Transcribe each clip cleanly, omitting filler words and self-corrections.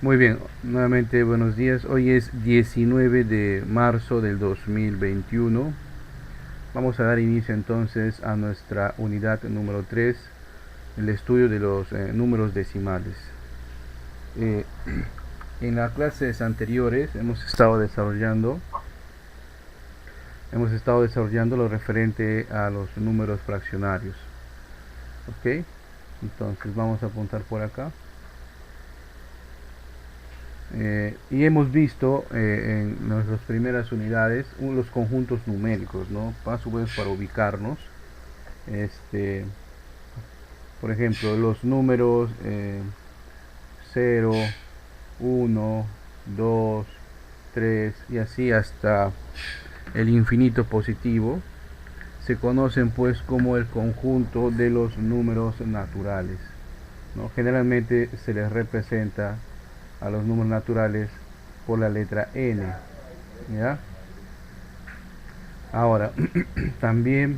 Muy bien, nuevamente buenos días. Hoy es 19 de marzo del 2021. Vamos a dar inicio entonces a nuestra unidad número 3, el estudio de los números decimales. Eh, en las clases anteriores hemos estado desarrollando lo referente a los números fraccionarios. ¿Ok? Entonces vamos a apuntar por acá. Y hemos visto en nuestras primeras unidades los conjuntos numéricos, ¿no? Más o menos para ubicarnos. Este, por ejemplo, los números 0, 1, 2, 3 y así hasta el infinito positivo se conocen pues como el conjunto de los números naturales, ¿no? Generalmente se les representa a los números naturales por la letra n, ¿ya? Ahora, también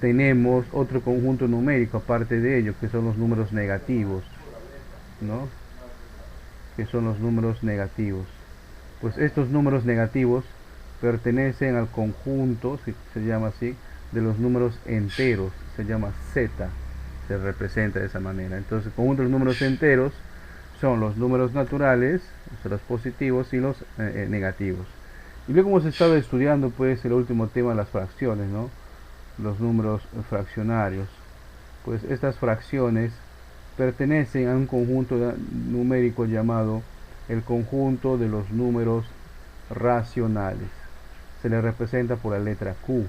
tenemos otro conjunto numérico aparte de ello, que son los números negativos, ¿no? Que son los números negativos. Pues estos números negativos pertenecen al conjunto, se llama así, de los números enteros, se llama z, se representa de esa manera. Entonces, el conjunto de los números enteros son los números naturales, o sea, los positivos y los negativos. Y luego hemos estado estudiando pues el último tema, las fracciones, ¿no? Los números fraccionarios. Pues estas fracciones pertenecen a un conjunto numérico llamado el conjunto de los números racionales. Se le representa por la letra Q.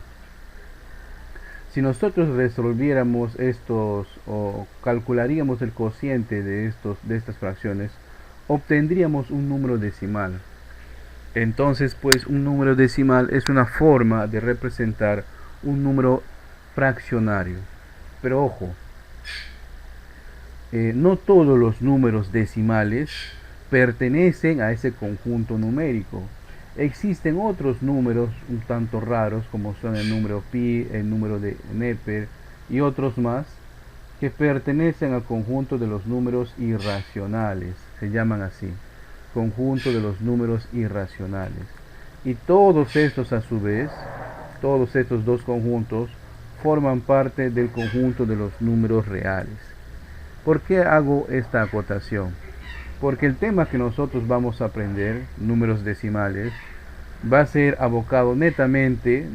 Si nosotros resolviéramos estos o calcularíamos el cociente de estas fracciones, obtendríamos un número decimal. Entonces, pues un número decimal es una forma de representar un número fraccionario. Pero ojo, no todos los números decimales pertenecen a ese conjunto numérico. Existen otros números un tanto raros como son el número pi, el número de Neper y otros más que pertenecen al conjunto de los números irracionales, se llaman así, conjunto de los números irracionales. Y todos estos a su vez, todos estos dos conjuntos forman parte del conjunto de los números reales. ¿Por qué hago esta acotación? Porque el tema que nosotros vamos a aprender, números decimales, va a ser abocado netamente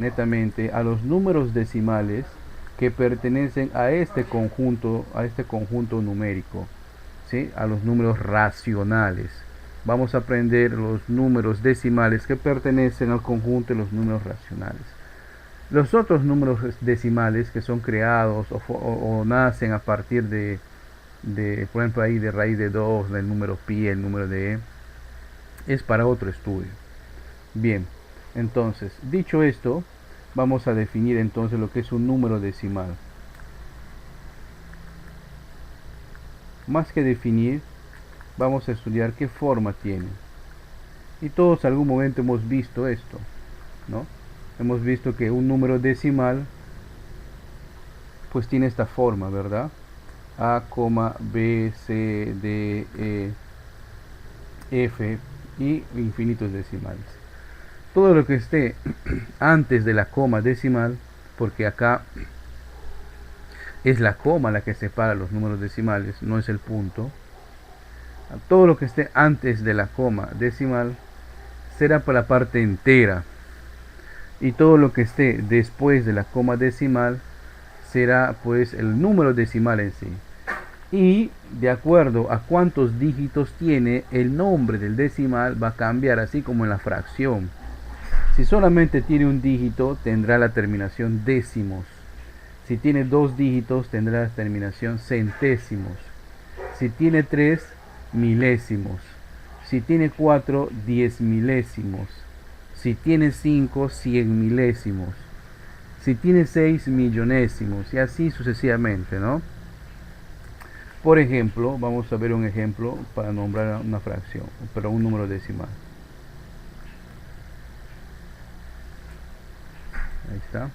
a los números decimales que pertenecen a este conjunto numérico, ¿sí? A los números racionales. Vamos a aprender los números decimales que pertenecen al conjunto de los números racionales. Los otros números decimales que son creados o nacen a partir por ejemplo, ahí de raíz de 2, del número pi, el número de e, es para otro estudio. Bien, entonces, dicho esto, vamos a definir entonces lo que es un número decimal. Más que definir, vamos a estudiar qué forma tiene. Y todos en algún momento hemos visto esto, ¿no? Hemos visto que un número decimal pues tiene esta forma, ¿verdad? A, B, C, D, E, F y infinitos decimales. Todo lo que esté antes de la coma decimal, porque acá es la coma la que separa los números decimales, no es el punto. Todo lo que esté antes de la coma decimal será para la parte entera. Y todo lo que esté después de la coma decimal será pues el número decimal en sí. Y de acuerdo a cuántos dígitos tiene, el nombre del decimal va a cambiar, así como en la fracción. Si solamente tiene un dígito, tendrá la terminación décimos. Si tiene dos dígitos, tendrá la terminación centésimos. Si tiene tres, milésimos. Si tiene cuatro, 10 milésimos. Si tiene cinco, 100 milésimos. Si tiene seis, millonésimos. Y así sucesivamente, ¿no? Por ejemplo, vamos a ver un ejemplo para nombrar una fracción, pero un número decimal. Ahí está.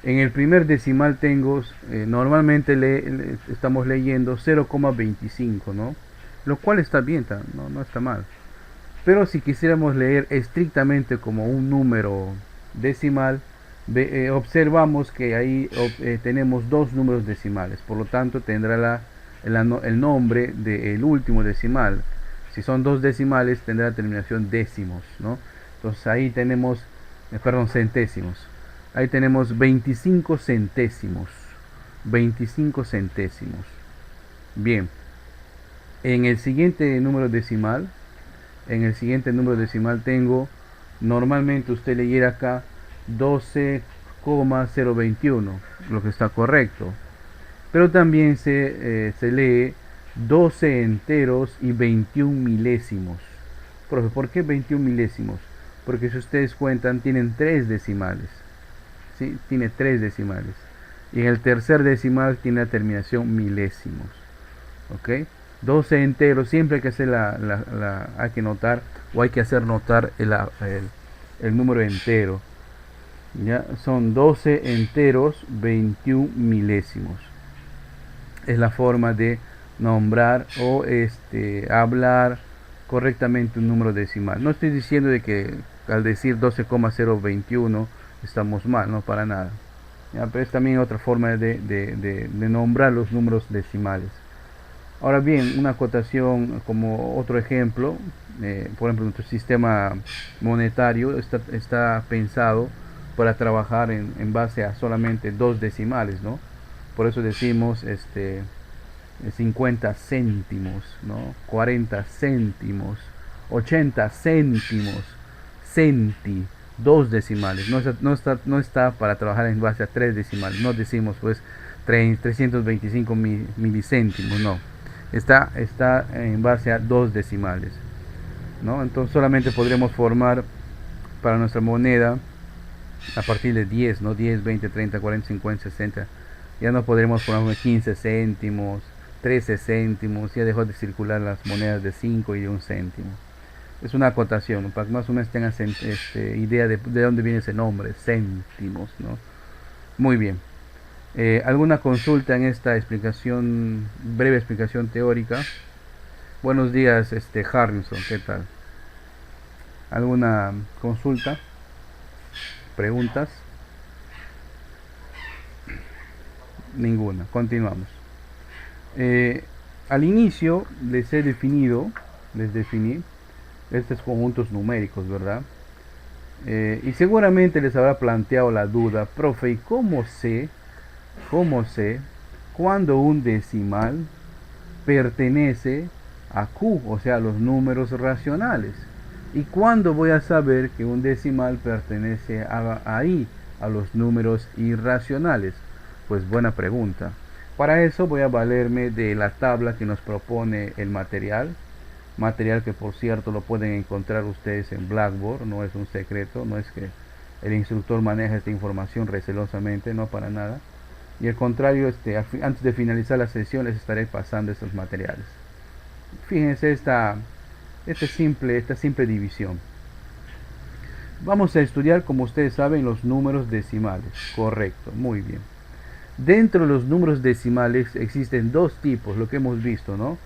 En el primer decimal tengo, normalmente estamos leyendo 0,25, ¿no? Lo cual está bien, no está mal. Pero si quisiéramos leer estrictamente como un número decimal, observamos que ahí tenemos dos números decimales. Por lo tanto, tendrá el nombre del último decimal. Si son dos decimales, tendrá la terminación décimos, ¿no? Entonces ahí tenemos, perdón, centésimos. Ahí tenemos 25 centésimos. 25 centésimos. Bien. En el siguiente número decimal, tengo, normalmente usted leyera acá 12,021, lo que está correcto. Pero también se lee 12 enteros y 21 milésimos. Profe, ¿por qué 21 milésimos? Porque si ustedes cuentan, tienen 3 decimales. ¿Sí? Tiene 3 decimales. Y en el tercer decimal tiene la terminación milésimos. ¿Ok? 12 enteros, siempre hay que hacer hay que notar o hay que hacer notar el número entero. Ya son 12 enteros, 21 milésimos. Es la forma de nombrar o hablar correctamente un número decimal. No estoy diciendo de que al decir 12,021 estamos mal, no, para nada. ¿Ya? Pero es también otra forma de nombrar los números decimales. Ahora bien, una acotación como otro ejemplo, por ejemplo, nuestro sistema monetario está pensado para trabajar en base a solamente dos decimales, ¿no? Por eso decimos 50 céntimos, ¿no? 40 céntimos, 80 céntimos, centi, dos decimales. No está para trabajar en base a tres decimales. No decimos pues 325 milicéntimos, no. Está en base a dos decimales, ¿no? Entonces solamente podremos formar para nuestra moneda a partir de 10, ¿no? 10, 20, 30, 40, 50, 60. Ya no podremos formar 15 céntimos, 13 céntimos. Ya dejó de circular las monedas de 5 y de 1 céntimo. Es una acotación, ¿no? Para que más o menos tengan idea de dónde viene ese nombre, céntimos, ¿no? Muy bien. ¿Alguna consulta en esta explicación, breve explicación teórica? Buenos días, Harrison, ¿qué tal? ¿Alguna consulta? ¿Preguntas? Ninguna. Continuamos. Al inicio les definí estos conjuntos numéricos, ¿verdad? Y seguramente les habrá planteado la duda, profe, ¿y cómo sé cuando un decimal pertenece a Q, o sea, a los números racionales? ¿Y cuándo voy a saber que un decimal pertenece a I, a los números irracionales? Pues buena pregunta. Para eso voy a valerme de la tabla que nos propone el material que por cierto lo pueden encontrar ustedes en Blackboard, no es un secreto, no es que el instructor maneja esta información recelosamente, no, para nada. Y al contrario, antes de finalizar la sesión les estaré pasando estos materiales. Fíjense esta simple división. Vamos a estudiar, como ustedes saben, los números decimales. Correcto, muy bien. Dentro de los números decimales existen dos tipos, lo que hemos visto, ¿no?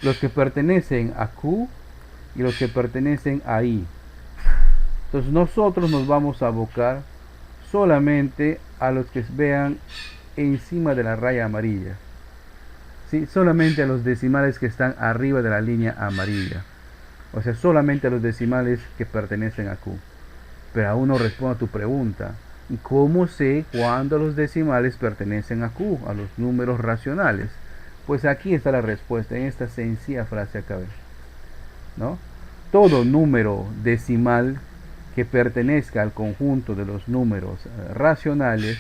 Los que pertenecen a Q y los que pertenecen a I. Entonces nosotros nos vamos a abocar solamente a los que vean encima de la raya amarilla. ¿Sí? Solamente a los decimales que están arriba de la línea amarilla. O sea, solamente a los decimales que pertenecen a Q. Pero aún no respondo a tu pregunta. ¿Cómo sé cuándo los decimales pertenecen a Q, a los números racionales? Pues aquí está la respuesta, en esta sencilla frase acá, ¿no? Todo número decimal que pertenezca al conjunto de los números racionales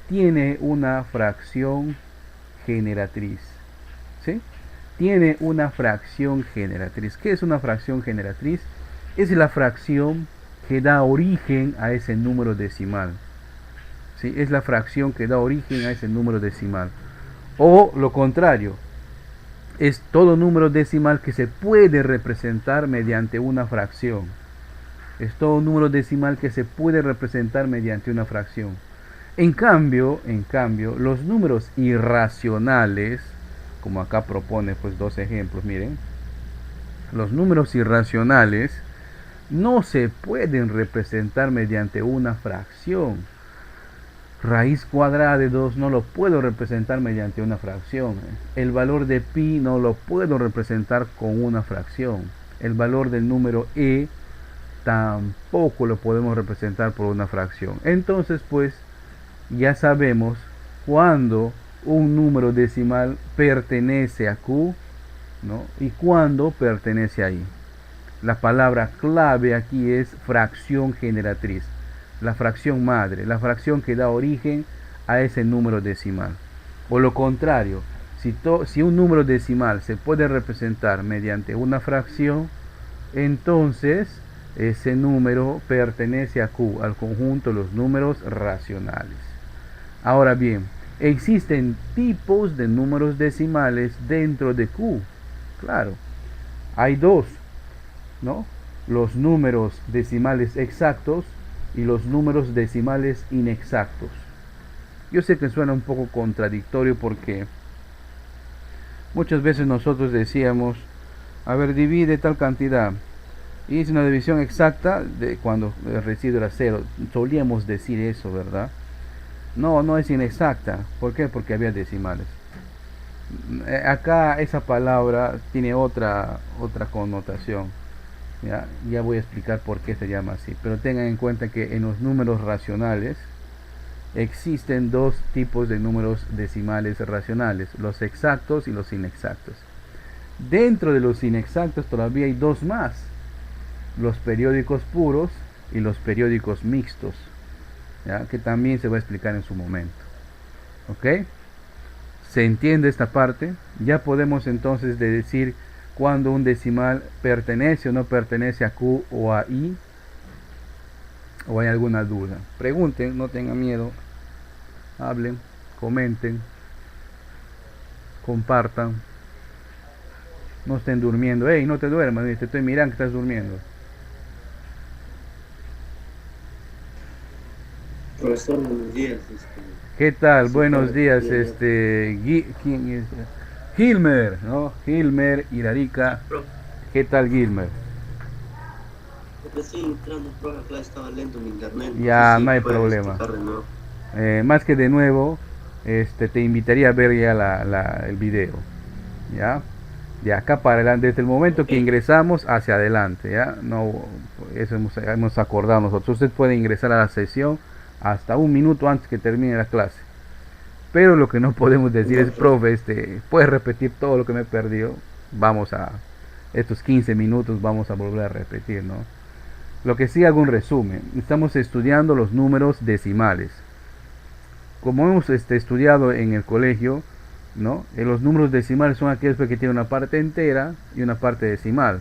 tiene una fracción generatriz, ¿sí? Tiene una fracción generatriz. ¿Qué es una fracción generatriz? Es la fracción que da origen a ese número decimal, ¿sí? Es la fracción que da origen a ese número decimal. O lo contrario, es todo número decimal que se puede representar mediante una fracción. Es todo número decimal que se puede representar mediante una fracción. En cambio, los números irracionales, como acá propone pues dos ejemplos, miren, los números irracionales no se pueden representar mediante una fracción. Raíz cuadrada de 2 no lo puedo representar mediante una fracción. El valor de pi no lo puedo representar con una fracción. El valor del número e tampoco lo podemos representar por una fracción. Entonces, pues, ya sabemos cuándo un número decimal pertenece a Q, ¿no? Y cuándo pertenece a I. La palabra clave aquí es fracción generatriz, la fracción madre, la fracción que da origen a ese número decimal. O lo contrario, si un número decimal se puede representar mediante una fracción, entonces ese número pertenece a Q, al conjunto de los números racionales. Ahora bien, existen tipos de números decimales dentro de Q. Claro, hay dos, ¿no? Los números decimales exactos y los números decimales inexactos. Yo sé que suena un poco contradictorio porque muchas veces nosotros decíamos, a ver, divide tal cantidad. Y es una división exacta de cuando el residuo era cero. Solíamos decir eso, ¿verdad? No, no es inexacta. ¿Por qué? Porque había decimales. Acá esa palabra tiene otra connotación. Ya voy a explicar por qué se llama así. Pero tengan en cuenta que en los números racionales existen dos tipos de números decimales racionales, los exactos y los inexactos. Dentro de los inexactos todavía hay dos más, los periódicos puros y los periódicos mixtos, ¿ya? Que también se va a explicar en su momento. ¿Ok? ¿Se entiende esta parte? Ya podemos entonces decir cuando un decimal pertenece o no pertenece a Q o a I, o hay alguna duda. Pregunten, no tengan miedo, hablen, comenten, compartan, no estén durmiendo. Hey, no te duermas, te estoy mirando que estás durmiendo. Profesor, buenos días. ¿Qué tal? Sí, Buenos claro, días, bien, bien. ¿quién es? Gilmer, ¿no? Gilmer Irarica. Profe, ¿Qué tal, Gilmer? recién entrando, profe, la clase estaba lento mi internet. No sé Ya, no si hay puede problema. explicar de nuevo. Más que de nuevo, te invitaría a ver ya el video, ¿ya? De acá para adelante, desde el momento Ok, que ingresamos hacia adelante, ¿ya? No, eso hemos acordado nosotros. Usted puede ingresar a la sesión hasta un minuto antes que termine la clase. Pero lo que no podemos decir ya, es, profe. profe, puedes repetir todo lo que me perdió. Vamos a, estos 15 minutos vamos a volver a repetir, ¿no? Lo que sí hago un resumen. Estamos estudiando los números decimales. Como hemos estudiado en el colegio, ¿no? Los números decimales son aquellos que tienen una parte entera y una parte decimal.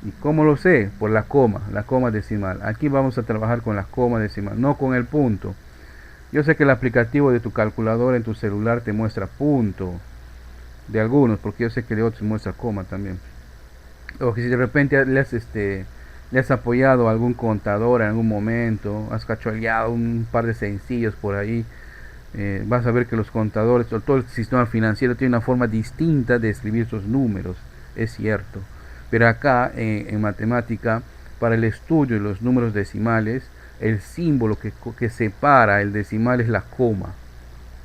¿Y cómo lo sé? Por la coma decimal. Aquí vamos a trabajar con la coma decimal, no con el punto. Yo sé que el aplicativo de tu calculadora en tu celular te muestra punto, de algunos, porque yo sé que de otros muestra coma también. O que si de repente le has apoyado a algún contador en algún momento, has cacholeado un par de sencillos por ahí, vas a ver que los contadores o todo el sistema financiero tiene una forma distinta de escribir sus números, es cierto. Pero acá en matemática, para el estudio de los números decimales, el símbolo que separa el decimal es la coma,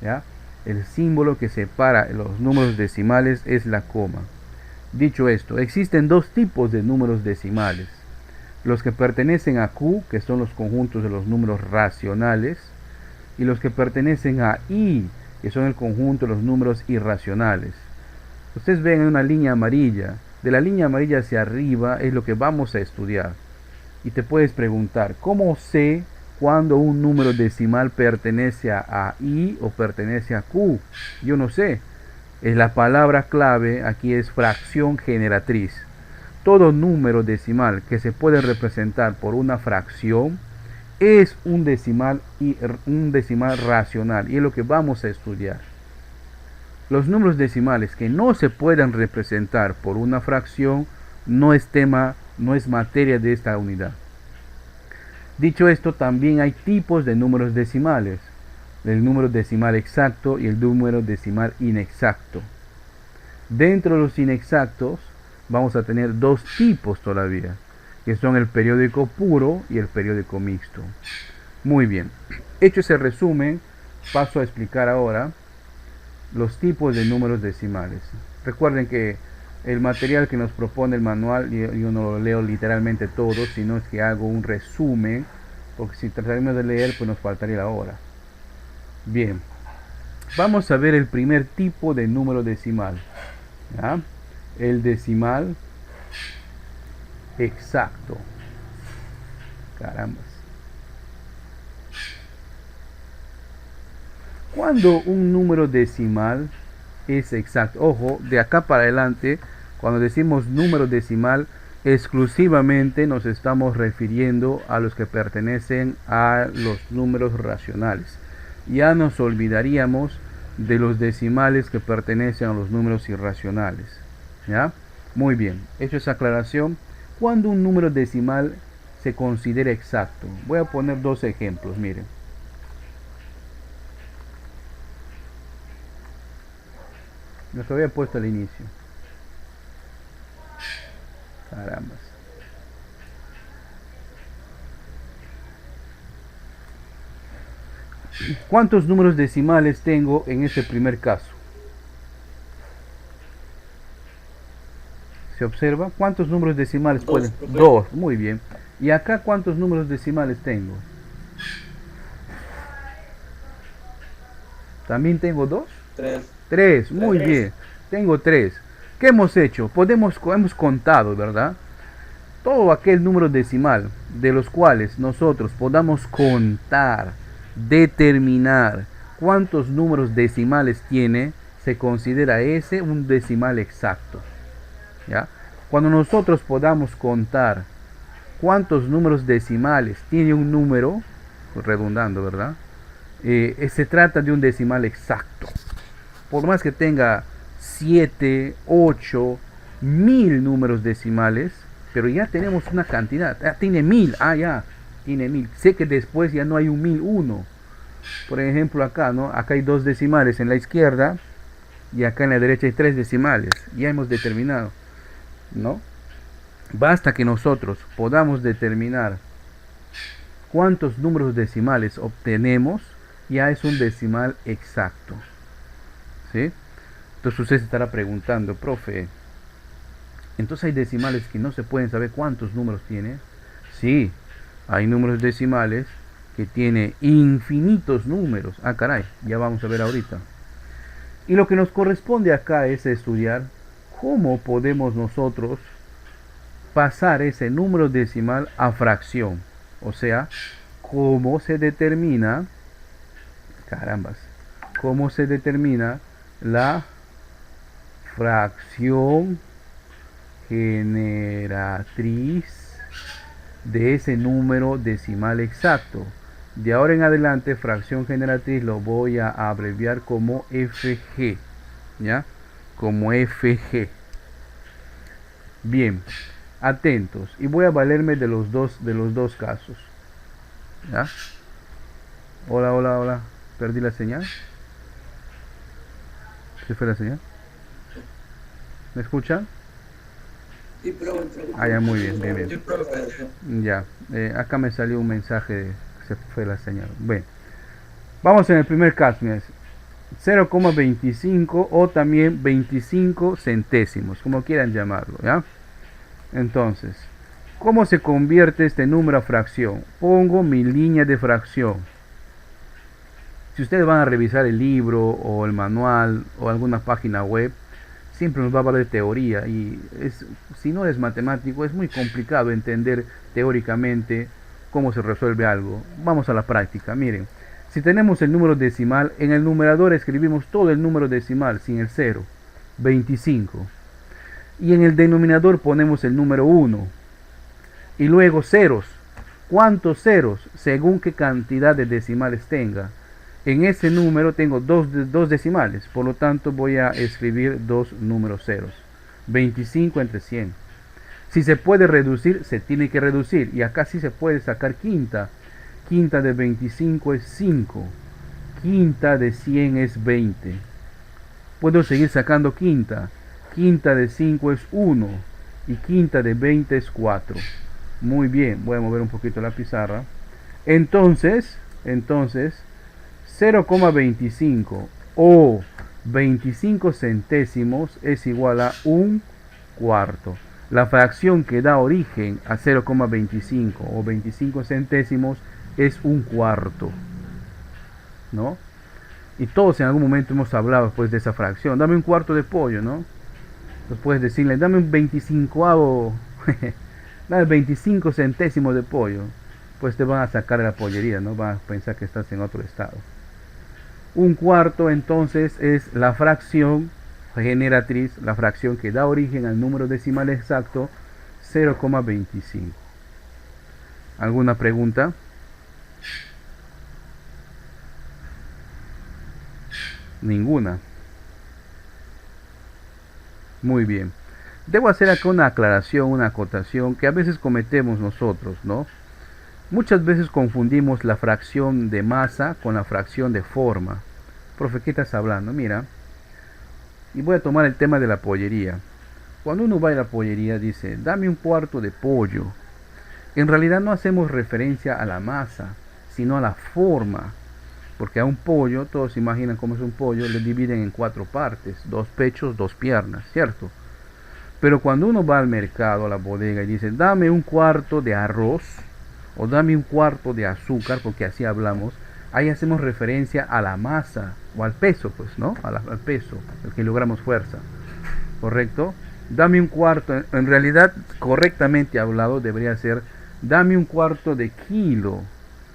¿ya? El símbolo que separa los números decimales es la coma. Dicho esto, existen dos tipos de números decimales. Los que pertenecen a Q, que son los conjuntos de los números racionales, y los que pertenecen a I, que son el conjunto de los números irracionales. Ustedes ven en una línea amarilla. De la línea amarilla hacia arriba es lo que vamos a estudiar. Y te puedes preguntar, ¿cómo sé cuando un número decimal pertenece a I o pertenece a Q? Yo no sé. La palabra clave aquí es fracción generatriz. Todo número decimal que se puede representar por una fracción es un decimal racional, y es lo que vamos a estudiar. Los números decimales que no se puedan representar por una fracción no es tema, no es materia de esta unidad. Dicho esto, también hay tipos de números decimales. el número decimal exacto y el número decimal inexacto. Dentro de los inexactos vamos a tener dos tipos todavía, que son el periódico puro y el periódico mixto. Muy bien, hecho ese resumen, paso a explicar ahora los tipos de números decimales. Recuerden que el material que nos propone el manual, yo no lo leo literalmente todo, sino es que hago un resumen, porque si tratamos de leer, pues nos faltaría la hora. Bien, vamos a ver el primer tipo de número decimal, ¿ya? El decimal exacto. Caramba. Cuando un número decimal es exacto, ojo, de acá para adelante, cuando decimos número decimal, exclusivamente nos estamos refiriendo a los que pertenecen a los números racionales. Ya nos olvidaríamos de los decimales que pertenecen a los números irracionales. ¿Ya? Muy bien, hecho esa aclaración, cuando un número decimal se considera exacto, voy a poner dos ejemplos, miren. Los había puesto al inicio. Carambas. ¿Cuántos números decimales tengo en este primer caso? ¿Se observa? ¿Cuántos números decimales pueden? Dos, muy bien. ¿Y acá cuántos números decimales tengo? ¿También tengo dos? Tres, muy bien. Tengo tres. ¿Qué hemos hecho? Hemos contado, ¿verdad? Todo aquel número decimal de los cuales nosotros podamos contar, determinar cuántos números decimales tiene, se considera ese un decimal exacto. ¿Ya? Cuando nosotros podamos contar cuántos números decimales tiene un número, redundando, ¿verdad? Se trata de un decimal exacto. Por más que tenga 7, 8, 1000 números decimales, pero ya tenemos una cantidad. Tiene 1000, ya, tiene 1000. Sé que después ya no hay un 1001. Por ejemplo acá, ¿no? Acá hay dos decimales en la izquierda y acá en la derecha hay tres decimales. Ya hemos determinado, ¿no? Basta que nosotros podamos determinar cuántos números decimales obtenemos, ya es un decimal exacto. ¿Sí? Entonces usted se estará preguntando, profe, entonces hay decimales que no se pueden saber cuántos números tiene. Sí, hay números decimales que tiene infinitos números. Caray, ya vamos a ver ahorita. Y lo que nos corresponde acá es estudiar cómo podemos nosotros pasar ese número decimal a fracción. O sea, cómo se determina, cómo se determina la fracción generatriz de ese número decimal exacto. De ahora en adelante, fracción generatriz lo voy a abreviar como FG, ¿ya? Como FG. Bien, atentos, y voy a valerme de los dos casos. ¿Ya? Hola, perdí la señal. ¿Se fue la señal? ¿Me escuchan? Ya, muy bien. Ya, acá me salió un mensaje de que se fue la señal. Bueno, vamos en el primer caso, 0,25 o también 25 centésimos, como quieran llamarlo, ¿ya? Entonces, ¿cómo se convierte este número a fracción? Pongo mi línea de fracción. Si ustedes van a revisar el libro o el manual o alguna página web, siempre nos va a hablar de teoría, y si no es matemático es muy complicado entender teóricamente cómo se resuelve algo. Vamos a la práctica. Miren, si tenemos el número decimal, en el numerador escribimos todo el número decimal sin el 0, 25, y en el denominador ponemos el número 1 y luego ceros. ¿Cuántos ceros? Según qué cantidad de decimales tenga. En ese número tengo dos decimales, por lo tanto voy a escribir dos números ceros. 25 entre 100. Si se puede reducir, se tiene que reducir. Y acá sí se puede sacar quinta. Quinta de 25 es 5. Quinta de 100 es 20. Puedo seguir sacando quinta. Quinta de 5 es 1. Y quinta de 20 es 4. Muy bien, voy a mover un poquito la pizarra. Entonces 0,25 o 25 centésimos es igual a un cuarto. La fracción que da origen a 0,25 o 25 centésimos es un cuarto, ¿no? Y todos en algún momento hemos hablado pues de esa fracción. Dame un cuarto de pollo, ¿no? Entonces puedes decirle, dame un 25avo, dame 25 centésimos de pollo. Pues te van a sacar de la pollería, ¿no? Van a pensar que estás en otro estado. Un cuarto entonces es la fracción generatriz, la fracción que da origen al número decimal exacto 0,25. ¿Alguna pregunta? Ninguna. Muy bien. Debo hacer acá una aclaración, una acotación que a veces cometemos nosotros, ¿no? Muchas veces confundimos la fracción de masa con la fracción de forma. Profe, ¿qué estás hablando? Mira, y voy a tomar el tema de la pollería. Cuando uno va a la pollería dice, dame un cuarto de pollo. En realidad no hacemos referencia a la masa, sino a la forma. Porque a un pollo, todos imaginan cómo es un pollo, le dividen en 4 partes, 2 pechos, 2 piernas, ¿cierto? Pero cuando uno va al mercado, a la bodega y dice, dame un cuarto de arroz, o dame un cuarto de azúcar, porque así hablamos, ahí hacemos referencia a la masa, o al peso, pues, ¿no? Al peso, el kilogramos fuerza, ¿correcto? Dame un cuarto, en realidad, correctamente hablado, debería ser, dame un cuarto de kilo.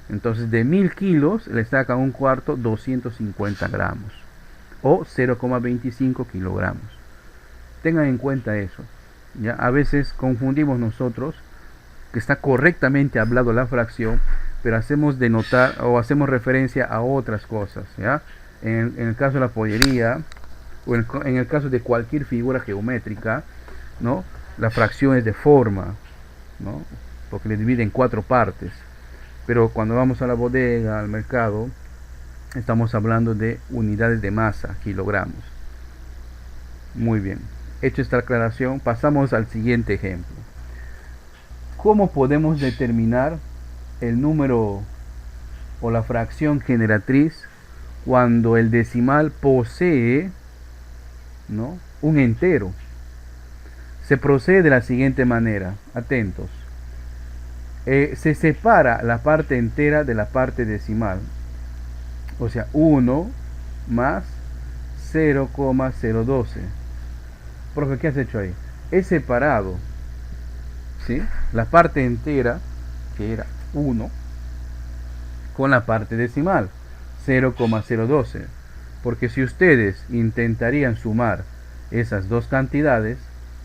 Entonces, de 1000 kilos, le saca un cuarto 250 gramos, o 0,25 kilogramos. Tengan en cuenta eso, ¿ya? A veces confundimos nosotros que está correctamente hablado la fracción, pero hacemos denotar o hacemos referencia a otras cosas, ¿ya? En el caso de la pollería, o en el caso de cualquier figura geométrica, ¿no? La fracción es de forma, ¿no? Porque le divide en 4 partes. Pero cuando vamos a la bodega, al mercado, estamos hablando de unidades de masa, kilogramos. Muy bien. Hecho esta aclaración, pasamos al siguiente ejemplo. ¿Cómo podemos determinar el número o la fracción generatriz cuando el decimal posee, ¿no?, un entero? Se procede de la siguiente manera, atentos. Se separa la parte entera de la parte decimal. O sea, 1 más 0,012. Profe, ¿qué has hecho ahí? He separado, ¿sí?, la parte entera, que era 1, con la parte decimal, 0,012. Porque si ustedes intentarían sumar esas dos cantidades,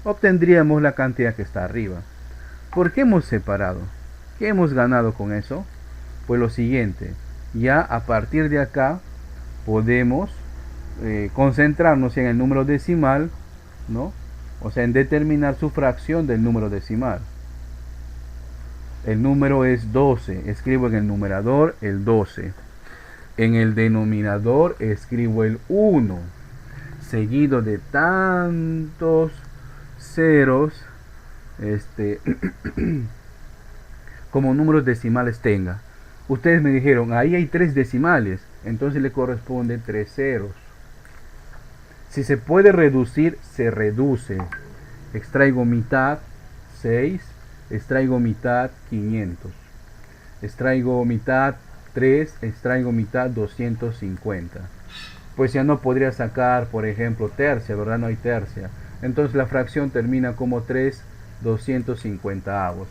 obtendríamos la cantidad que está arriba. ¿Por qué hemos separado? ¿Qué hemos ganado con eso? Pues lo siguiente, ya a partir de acá podemos concentrarnos en el número decimal, ¿no? O sea, en determinar su fracción del número decimal. El número es 12, escribo en el numerador el 12. En el denominador escribo el 1, seguido de tantos ceros, como números decimales tenga. Ustedes me dijeron, ahí hay 3 decimales, entonces le corresponde 3 ceros. Si se puede reducir, se reduce. Extraigo mitad, 6. Extraigo mitad, 500. Extraigo mitad, 3. Extraigo mitad, 250. Pues ya no podría sacar, por ejemplo, tercia, ¿verdad? No hay tercia. Entonces la fracción termina como 3 250avos,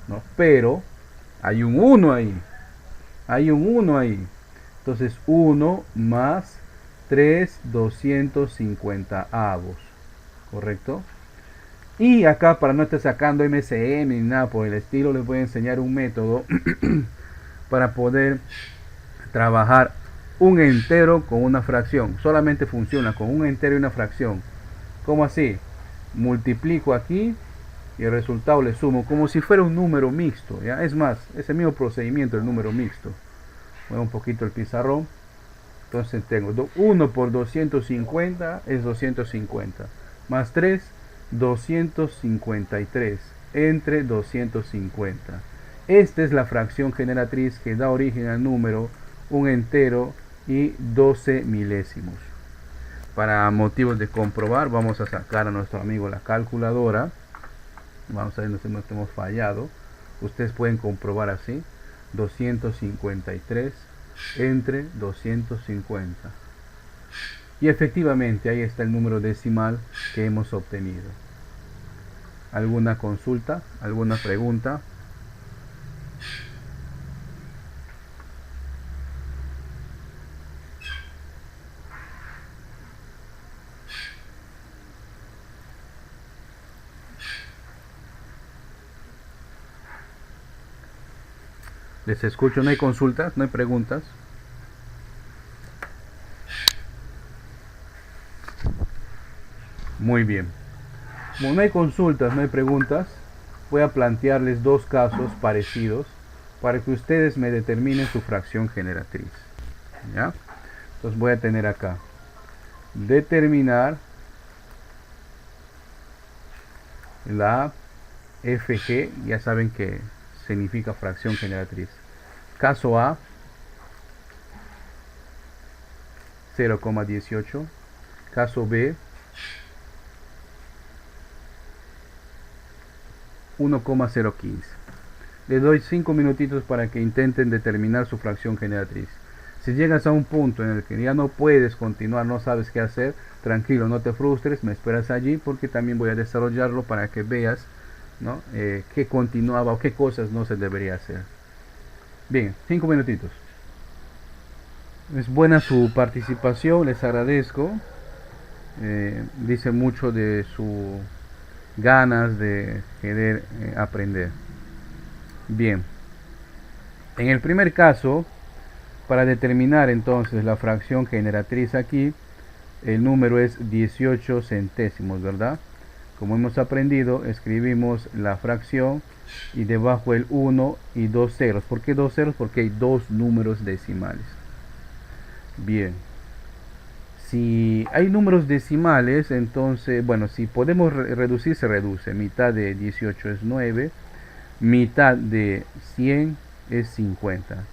¿no? Pero hay un 1 ahí. Hay un 1 ahí. Entonces 1 más 3 250avos. ¿Correcto? Y acá, para no estar sacando MCM ni nada por el estilo, les voy a enseñar un método para poder trabajar un entero con una fracción. Solamente funciona con un entero y una fracción. ¿Cómo así? Multiplico aquí y el resultado le sumo como si fuera un número mixto, ¿ya? Es más, ese mismo procedimiento, el número mixto. Muevo un poquito el pizarrón. Entonces tengo 1 por 250 es 250. Más 3, 253 entre 250. Esta es la fracción generatriz que da origen al número, un entero y 12 milésimos. Para motivos de comprobar, vamos a sacar a nuestro amigo la calculadora. Vamos a ver si no hemos fallado. Ustedes pueden comprobar así: 253 entre 250. Y efectivamente ahí está el número decimal que hemos obtenido. ¿Alguna consulta? ¿Alguna pregunta? Les escucho. ¿No hay consultas? ¿No hay preguntas? Muy bien. Como no hay consultas, no hay preguntas, voy a plantearles dos casos parecidos para que ustedes me determinen su fracción generatriz. ¿Ya? Entonces voy a tener acá: determinar la FG, ya saben que significa fracción generatriz. Caso A, 0,18. Caso B, 1,015. Les doy 5 minutitos para que intenten determinar su fracción generatriz. Si llegas a un punto en el que ya no puedes continuar, no sabes qué hacer, tranquilo, no te frustres, me esperas allí porque también voy a desarrollarlo para que veas, ¿no? Qué continuaba o qué cosas no se debería hacer. Bien, 5 minutitos. Es buena su participación, les agradezco. Dice mucho de su ganas de querer aprender. Bien, en el primer caso, para determinar entonces la fracción generatriz aquí, el número es 18 centésimos, ¿verdad? Como hemos aprendido, escribimos la fracción y debajo el 1 y 2 ceros. ¿Por qué 2 ceros? Porque hay dos números decimales. Bien, si hay números decimales, entonces, bueno, si podemos reducir, se reduce. Mitad de 18 es 9, mitad de 100 es 50.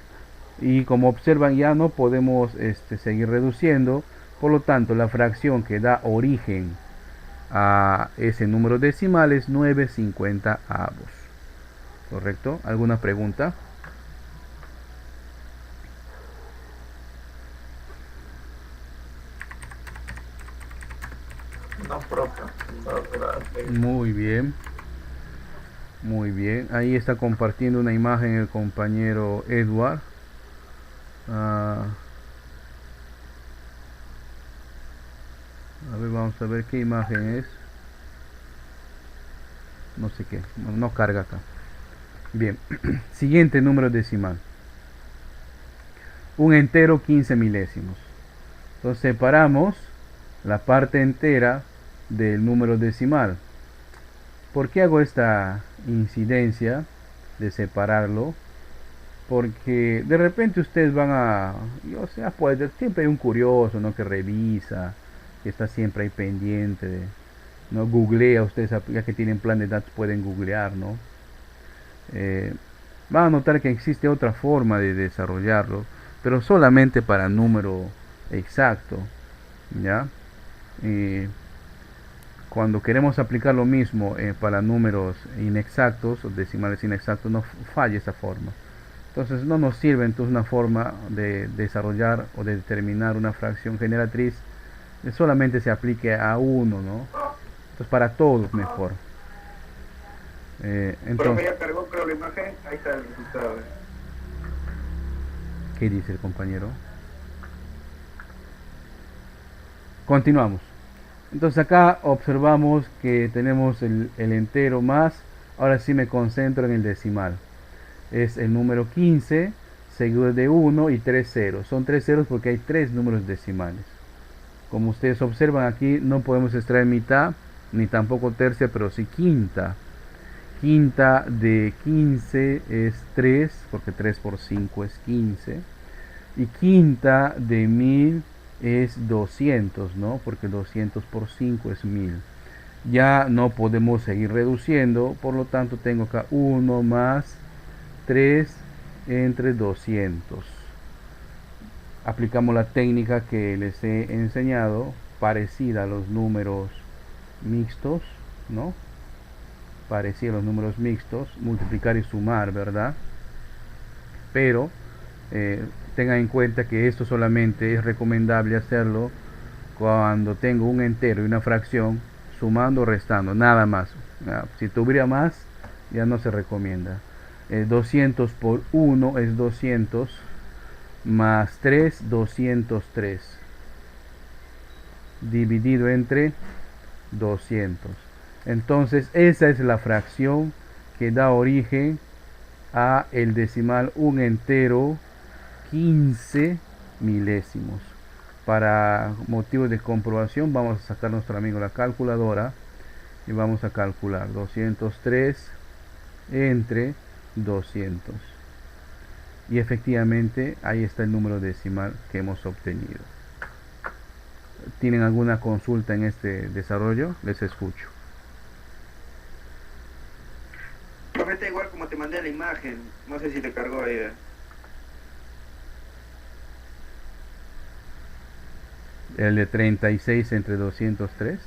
Y como observan, ya no podemos seguir reduciendo. Por lo tanto, la fracción que da origen a ese número decimal es 9/50. ¿Correcto? ¿Alguna pregunta? No, profe. Muy bien. Muy bien. Ahí está compartiendo una imagen el compañero Edward. A ver, vamos a ver qué imagen es. No sé qué. No carga acá. Bien. Siguiente número decimal. Un entero 15 milésimos. Entonces separamos la parte entera del número decimal. ¿Por qué hago esta incidencia de separarlo? Porque de repente ustedes van a, o sea, pues siempre hay un curioso, ¿no? Que revisa, que está siempre ahí pendiente, ¿no? Googlea, ustedes ya que tienen plan de datos pueden googlear, ¿no? Van a notar que existe otra forma de desarrollarlo, pero solamente para número exacto, ¿ya? Cuando queremos aplicar lo mismo para números inexactos o decimales inexactos, no falla esa forma. Entonces no nos sirve entonces una forma de desarrollar o de determinar una fracción generatriz que solamente se aplique a uno, ¿no? Entonces para todos mejor. Pero ya cargó, creo, la imagen. Ahí está el resultado. ¿Qué dice el compañero? Continuamos. Entonces acá observamos que tenemos el entero más. Ahora sí me concentro en el decimal. Es el número 15 seguido de 1 y 3 ceros. Son 3 ceros porque hay 3 números decimales. Como ustedes observan aquí, no podemos extraer mitad ni tampoco tercia, pero sí quinta. Quinta de 15 es 3, porque 3 por 5 es 15. Y quinta de 1000 es 200, ¿no? Porque 200 por 5 es 1000. Ya no podemos seguir reduciendo, por lo tanto tengo acá 1 más 3 entre 200. Aplicamos la técnica que les he enseñado, parecida a los números mixtos, ¿no? Parecida a los números mixtos, multiplicar y sumar, ¿verdad? Pero tengan en cuenta que esto solamente es recomendable hacerlo cuando tengo un entero y una fracción, sumando o restando, nada más. Si tuviera más, ya no se recomienda. 200 por 1 es 200, más 3, 203, dividido entre 200. Entonces esa es la fracción que da origen a el decimal un entero 15 milésimos. Para motivos de comprobación vamos a sacar nuestro amigo la calculadora y vamos a calcular 203 entre 200, y efectivamente ahí está el número decimal que hemos obtenido. ¿Tienen alguna consulta en este desarrollo? Les escucho. Profe, está igual como te mandé la imagen. No sé si te cargó ahí. El de 36 entre 203.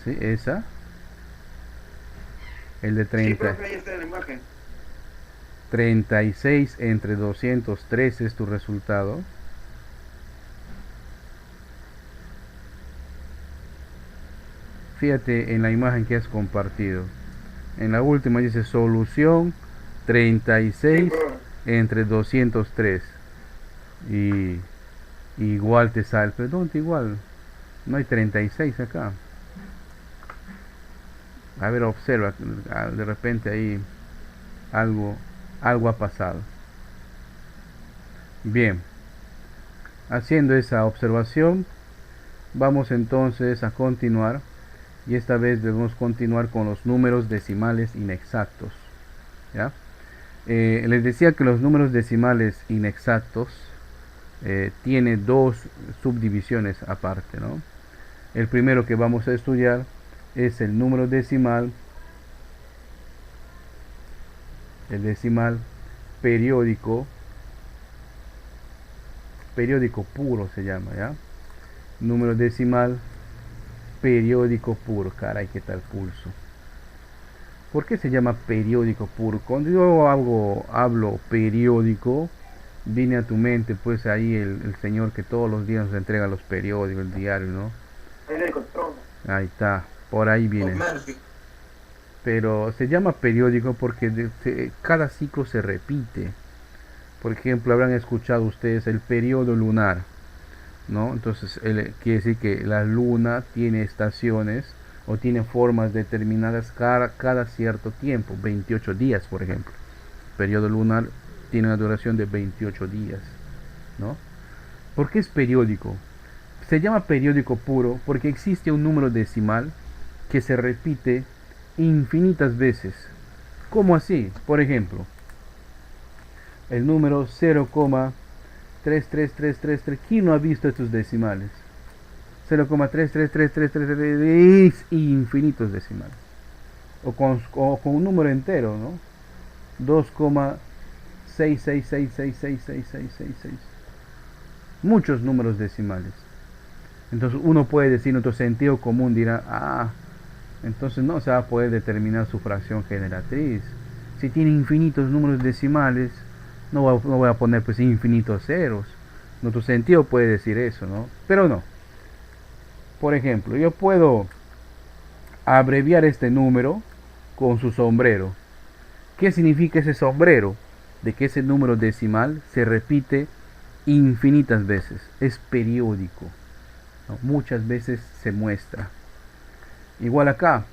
Sí, esa. El de Sí, 30. profe, ahí está la imagen. 36 entre 203 es tu resultado. Fíjate en la imagen que has compartido. En la última dice solución 36 Sí, profe. entre 203. Y igual te sale. Pero ¿dónde igual? No hay 36 acá. A ver, observa. De repente ahí algo ha pasado. Bien. Haciendo esa observación, vamos entonces a continuar. Y esta vez debemos continuar con los números decimales inexactos. ¿Ya? Les decía que los números decimales inexactos tiene dos subdivisiones aparte, ¿no? El primero que vamos a estudiar es el número decimal, el decimal periódico puro se llama, ¿ya? Número decimal periódico puro. Caray, qué tal pulso. ¿Por qué se llama periódico puro? Cuando yo hablo periódico, viene a tu mente pues ahí el señor que todos los días nos entrega los periódicos, el diario, ¿no? Ahí está, por ahí viene. Pero se llama periódico porque cada ciclo se repite. Por ejemplo, habrán escuchado ustedes el periodo lunar, ¿no? Entonces quiere decir que la luna tiene estaciones o tiene formas determinadas cada cierto tiempo, 28 días por ejemplo. El periodo lunar tiene una duración de 28 días, ¿no? ¿Por qué es periódico? Se llama periódico puro porque existe un número decimal que se repite infinitas veces. ¿Cómo así? Por ejemplo, el número 0,33333. ¿Quién no ha visto estos decimales? 0,33333 es infinitos decimales. O con un número entero, ¿no? 2,666666666. Muchos números decimales. Entonces uno puede decir, nuestro sentido común dirá, entonces no se va a poder determinar su fracción generatriz. Si tiene infinitos números decimales, no voy a poner pues infinitos ceros. Nuestro sentido puede decir eso, ¿no? Pero no. Por ejemplo, yo puedo abreviar este número con su sombrero. ¿Qué significa ese sombrero? De que ese número decimal se repite infinitas veces. Es periódico, ¿no? Muchas veces se muestra. Igual acá.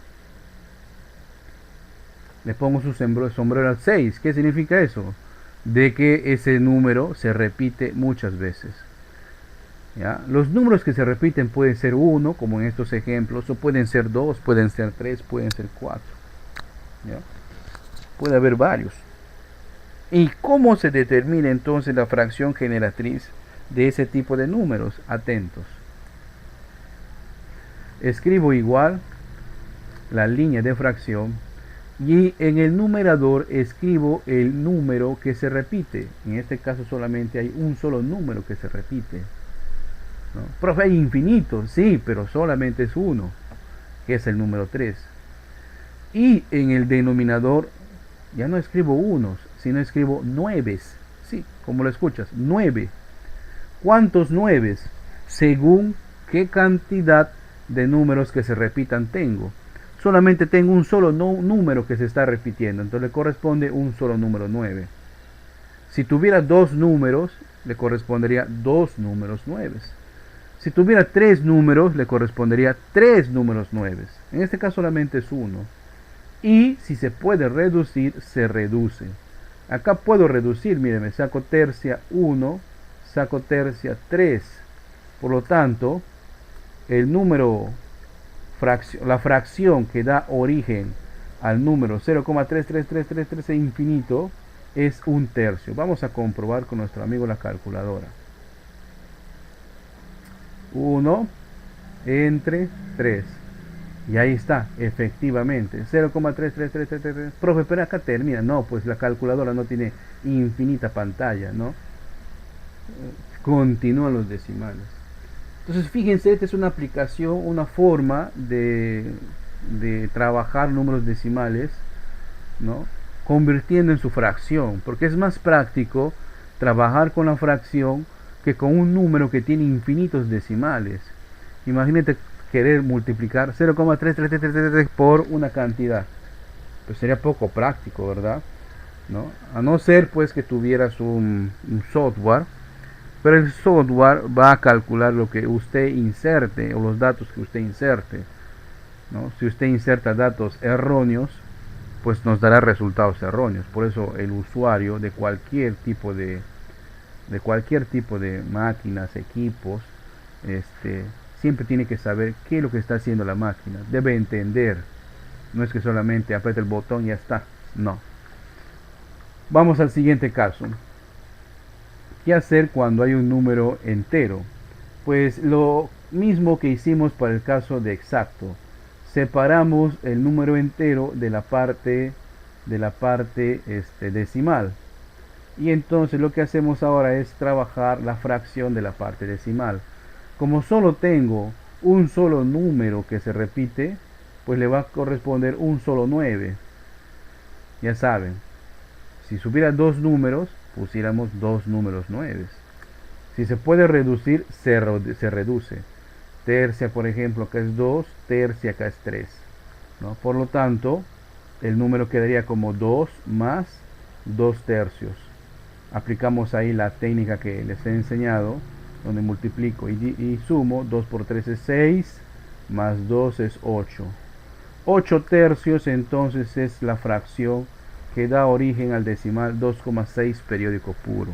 Le pongo su sombrero al 6. ¿Qué significa eso? De que ese número se repite muchas veces. ¿Ya? Los números que se repiten pueden ser 1, como en estos ejemplos, o pueden ser 2, pueden ser 3, pueden ser 4. ¿Ya? puede haber varios. ¿Y cómo se determina entonces la fracción generatriz de ese tipo de números? Atentos. Escribo igual la línea de fracción y en el numerador escribo el número que se repite. En este caso solamente hay un solo número que se repite, ¿no? Profe, hay infinitos, sí, pero solamente es uno, que es el número 3. Y en el denominador ya no escribo unos, sino escribo nueves. Sí, como lo escuchas, 9. ¿Cuántos nueves? Según qué cantidad de números que se repitan tengo. Solamente tengo un solo número que se está repitiendo, entonces le corresponde un solo número 9. Si tuviera dos números, le correspondería dos números 9. Si tuviera tres números, le correspondería tres números 9. En este caso solamente es uno. Y si se puede reducir, se reduce. Acá puedo reducir, miren, me saco tercia 1, saco tercia 3. Por lo tanto, el número, la fracción que da origen al número 0,33333 infinito es un tercio. Vamos a comprobar con nuestro amigo la calculadora. 1 entre 3. Y ahí está, efectivamente, 0,33333. Profe, pero acá termina. No, pues la calculadora no tiene infinita pantalla, ¿no? Continúan los decimales. Entonces, fíjense, esta es una aplicación, una forma de trabajar números decimales, ¿no? Convirtiendo en su fracción, porque es más práctico trabajar con la fracción que con un número que tiene infinitos decimales. Imagínate querer multiplicar 0,33333 por una cantidad, pues sería poco práctico, ¿verdad? ¿No? A no ser pues que tuvieras un software, pero el software va a calcular lo que usted inserte o los datos que usted inserte, ¿no? Si usted inserta datos erróneos, pues nos dará resultados erróneos. Por eso el usuario de cualquier tipo de máquinas, equipos, siempre tiene que saber qué es lo que está haciendo la máquina. Debe entender. No es que solamente apriete el botón y ya está. No. Vamos al siguiente caso. ¿Qué hacer cuando hay un número entero? Pues lo mismo que hicimos para el caso de exacto. Separamos el número entero de la parte decimal. Y entonces lo que hacemos ahora es trabajar la fracción de la parte decimal. Como solo tengo un solo número que se repite, pues le va a corresponder un solo 9. Ya saben, si subiera dos números, pusiéramos dos números 9. Si se puede reducir, se reduce. Tercia, por ejemplo, acá es 2, tercia acá es 3, ¿no? Por lo tanto, el número quedaría como 2 más 2 tercios. Aplicamos ahí la técnica que les he enseñado, donde multiplico y sumo. 2 por 3 es 6, más 2 es 8. 8 tercios entonces es la fracción que da origen al decimal 2,6 periódico puro.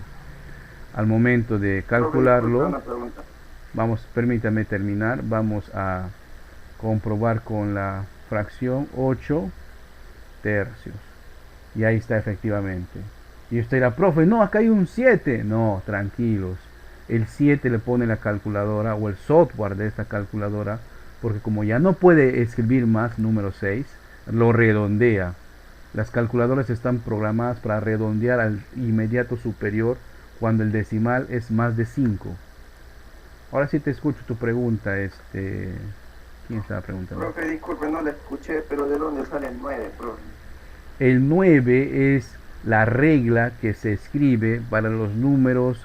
Al momento de calcularlo, permítame terminar, vamos a comprobar con la fracción 8 tercios. Y ahí está efectivamente. Y usted dirá, profe, no, acá hay un 7. No, tranquilos. El 7 le pone la calculadora o el software de esta calculadora, porque como ya no puede escribir más número 6, lo redondea. Las calculadoras están programadas para redondear al inmediato superior cuando el decimal es más de 5. Ahora sí te escucho tu pregunta. ¿Quién estaba preguntando? Profe, disculpe, no la escuché, pero ¿de dónde sale el 9, profe? El 9 es la regla que se escribe para los números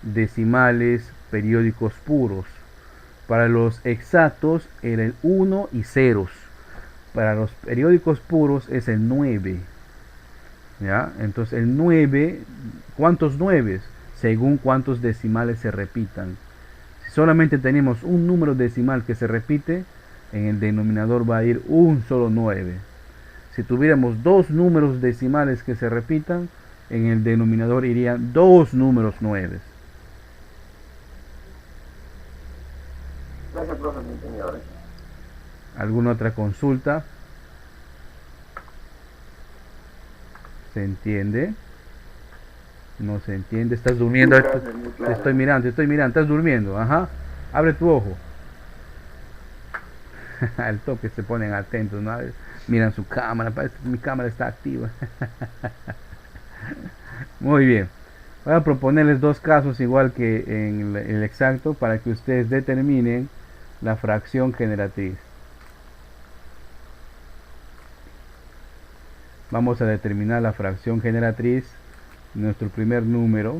decimales periódicos puros. Para los exactos era el 1 y ceros. Para los periódicos puros es el 9. ¿Ya? Entonces el 9, ¿cuántos 9? Según cuántos decimales se repitan. Si solamente tenemos un número decimal que se repite, en el denominador va a ir un solo 9. Si tuviéramos dos números decimales que se repitan, en el denominador irían dos números 9. Gracias, profe, me entendí ahora. ¿Alguna otra consulta? se entiende. No se entiende. Estás durmiendo. Te estoy mirando. Estás durmiendo. Ajá. Abre tu ojo. Al toque se ponen atentos, ¿no? Miran su cámara. Parece que mi cámara está activa. Muy bien. Voy a proponerles dos casos igual que en el exacto para que ustedes determinen la fracción generatriz. Vamos a determinar la fracción generatriz. Nuestro primer número.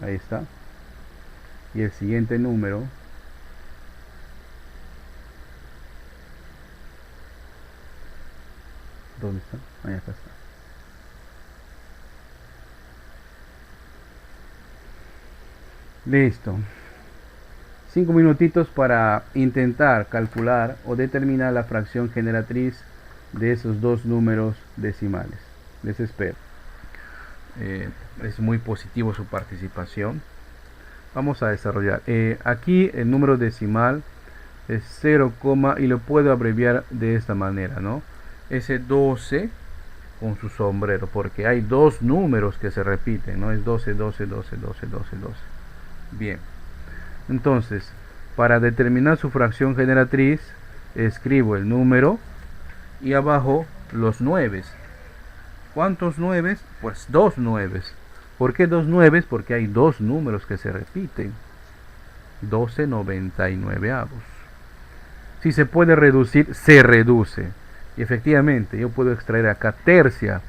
Ahí está. Y el siguiente número. ¿Dónde está? Ahí acá está. Listo. 5 minutitos para intentar calcular o determinar la fracción generatriz de esos dos números decimales. Les espero. Es muy positivo su participación. Vamos a desarrollar. Aquí el número decimal es 0, y lo puedo abreviar de esta manera, ¿no? Ese 12 con su sombrero, porque hay dos números que se repiten, ¿no? Es 12, 12, 12, 12, 12, 12. Bien. Entonces, para determinar su fracción generatriz, escribo el número y abajo los 9. ¿Cuántos 9? Pues 2 9. ¿Por qué 2 9? Porque hay dos números que se repiten. 12/99. Si se puede reducir, se reduce. Y efectivamente, yo puedo extraer acá tercia.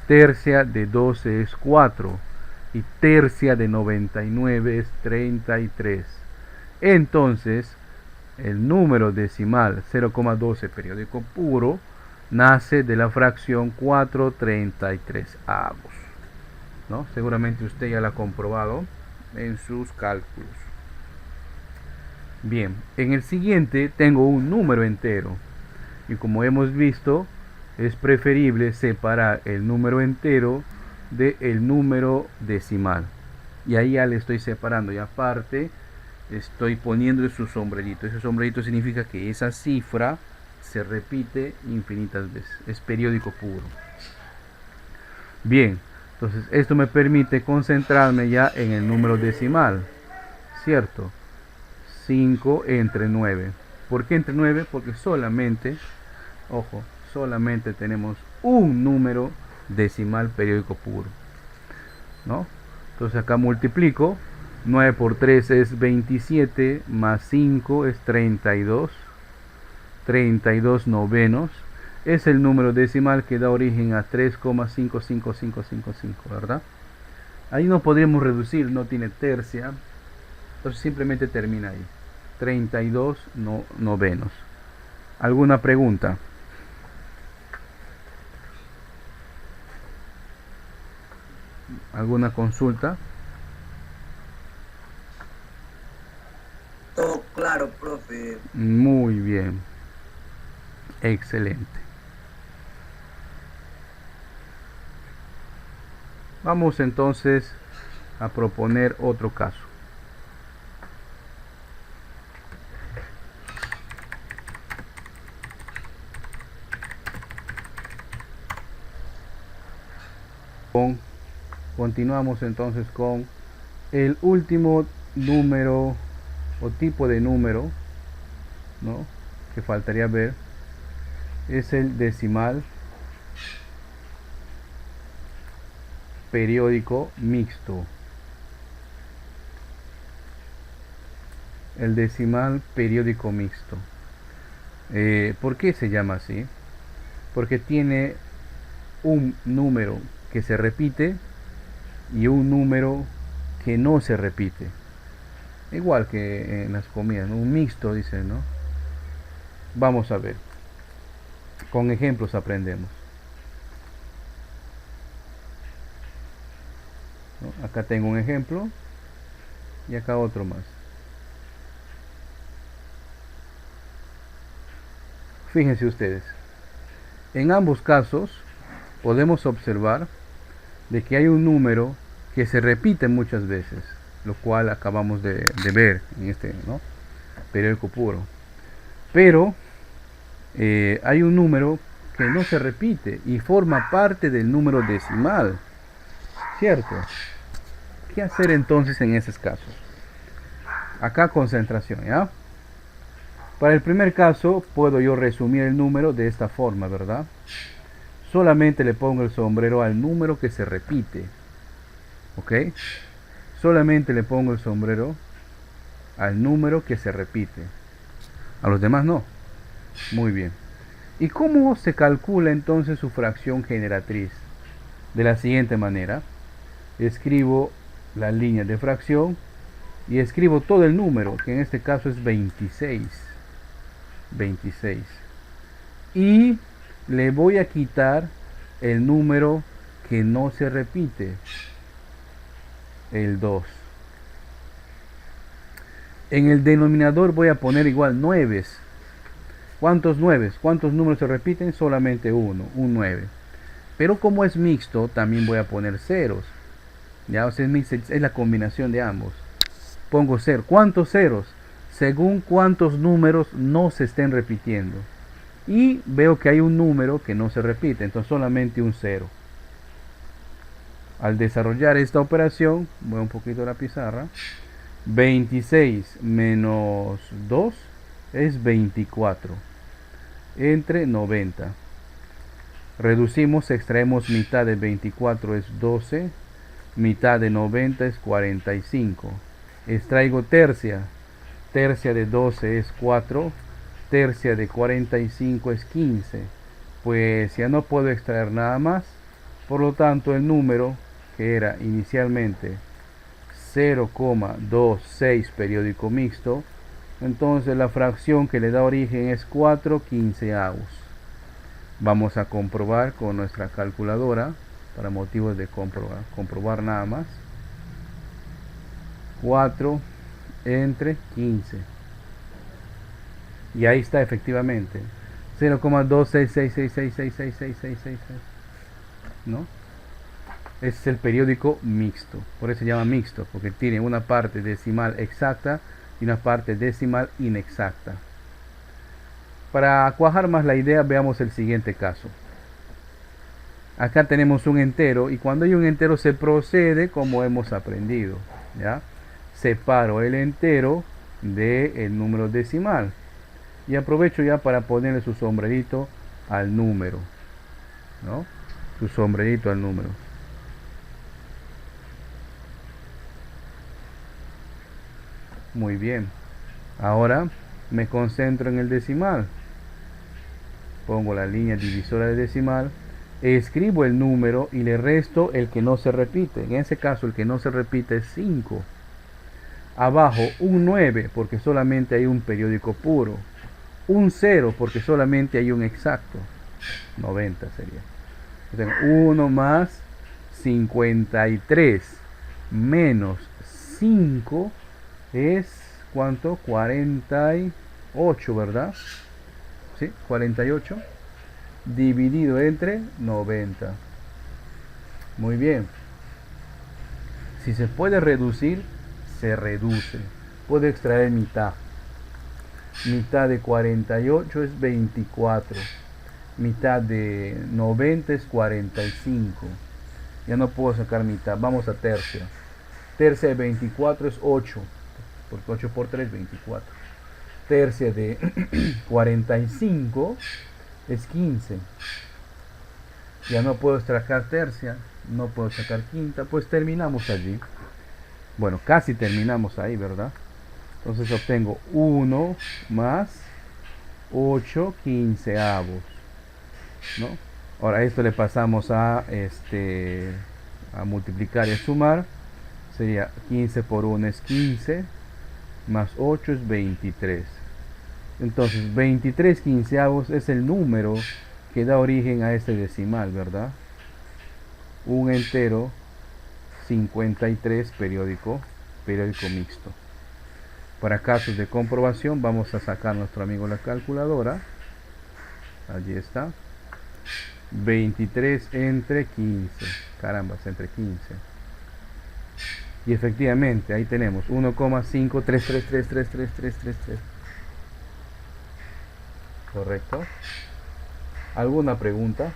Tercia de 12 es 4. Y tercia de 99 es 33. Entonces, el número decimal 0,12 periódico puro nace de la fracción 4/33, ¿no? Seguramente usted ya lo ha comprobado en sus cálculos. Bien, en el siguiente tengo un número entero. Y como hemos visto, es preferible separar el número entero del número decimal. Y ahí ya le estoy separando. Y aparte, estoy poniendo su sombrerito. Ese sombrerito significa que esa cifra se repite infinitas veces. Es periódico puro. Bien, entonces esto me permite concentrarme ya en el número decimal. ¿Cierto? 5 entre 9. ¿Por qué entre 9? Porque solamente, ojo, solamente tenemos un número decimal periódico puro, ¿no? Entonces acá multiplico. 9 por 3 es 27, más 5 es 32. 32 novenos es el número decimal que da origen a 3,55555, ¿verdad? Ahí no podríamos reducir, no tiene tercia, entonces simplemente termina ahí. 32 novenos. ¿Alguna pregunta? ¿Alguna consulta? Todo claro, profe. Muy bien. Excelente. Vamos entonces a proponer otro caso. Continuamos entonces con el último número o tipo de número, ¿no?, que faltaría ver. Es el decimal periódico mixto. El decimal periódico mixto. ¿Por qué se llama así? Porque tiene un número que se repite y un número que no se repite. Igual que en las comidas, ¿no? Un mixto, dicen, ¿no? Vamos a ver. Con ejemplos aprendemos, ¿no? Acá tengo un ejemplo y acá otro más. Fíjense ustedes, en ambos casos podemos observar de que hay un número que se repite muchas veces, lo cual acabamos de ver en este, ¿no? periódico puro. Pero hay un número que no se repite y forma parte del número decimal, ¿cierto? ¿Qué hacer entonces en esos casos? Acá concentración, ¿ya? Para el primer caso puedo yo resumir el número de esta forma, ¿verdad? Solamente le pongo el sombrero al número que se repite, ¿ok? Solamente le pongo el sombrero al número que se repite. A los demás no. Muy bien. ¿Y cómo se calcula entonces su fracción generatriz? De la siguiente manera. Escribo la línea de fracción y escribo todo el número, que en este caso es 26. 26. Y le voy a quitar el número que no se repite, el 2. En el denominador voy a poner igual 9. ¿Cuántos 9? ¿Cuántos números se repiten? Solamente uno, un 9. Pero como es mixto, también voy a poner ceros. Ya, o sea, es la combinación de ambos. Pongo 0. ¿Cuántos ceros? Según cuántos números no se estén repitiendo. Y veo que hay un número que no se repite, entonces solamente un 0. Al desarrollar esta operación, voy un poquito a la pizarra. 26 menos 2 es 24 entre 90. Reducimos, extraemos mitad de 24 es 12, mitad de 90 es 45. Extraigo tercia, tercia de 12 es 4, tercia de 45 es 15. Pues ya no puedo extraer nada más, por lo tanto el número que era inicialmente 0,26 periódico mixto, entonces la fracción que le da origen es 4/15. Vamos a comprobar con nuestra calculadora para motivos de comprobar nada más. 4 entre 15. Y ahí está efectivamente 0,266666666, ¿no? Ese es el periódico mixto, por eso se llama mixto, porque tiene una parte decimal exacta y una parte decimal inexacta. Para cuajar más la idea, veamos el siguiente caso. Acá tenemos un entero y cuando hay un entero se procede como hemos aprendido, ¿ya? Separo el entero del número decimal y aprovecho ya para ponerle su sombrerito al número, ¿no? Su sombrerito al número. Muy bien. Ahora me concentro en el decimal. Pongo la línea divisora de decimal. Escribo el número y le resto el que no se repite. En ese caso el que no se repite es 5. Abajo un 9 porque solamente hay un periódico puro. Un 0 porque solamente hay un exacto. 90 sería. Tengo 1 más 53 menos 5 es ¿cuánto? 48, ¿verdad? ¿Sí? 48 dividido entre 90. Muy bien. Si se puede reducir, se reduce. Puedo extraer mitad. Mitad de 48 es 24. Mitad de 90 es 45. Ya no puedo sacar mitad. Vamos a tercia. Tercia de 24 es 8. Porque 8 por 3, 24. Tercia de 45 es 15. Ya no puedo sacar tercia, no puedo sacar quinta, pues terminamos allí. Bueno, casi terminamos ahí, ¿verdad? Entonces obtengo 1 más 8/15, ¿no? Ahora esto le pasamos a multiplicar y a sumar. Sería 15 por 1 es 15, más 8 es 23. Entonces 23/15 es el número que da origen a este decimal, ¿verdad? Un entero 53 periódico mixto. Para casos de comprobación vamos a sacar a nuestro amigo la calculadora. Allí está. 23 entre 15. Caramba, entre 15. Y efectivamente, ahí tenemos 1,533333333. ¿Correcto? ¿Alguna pregunta?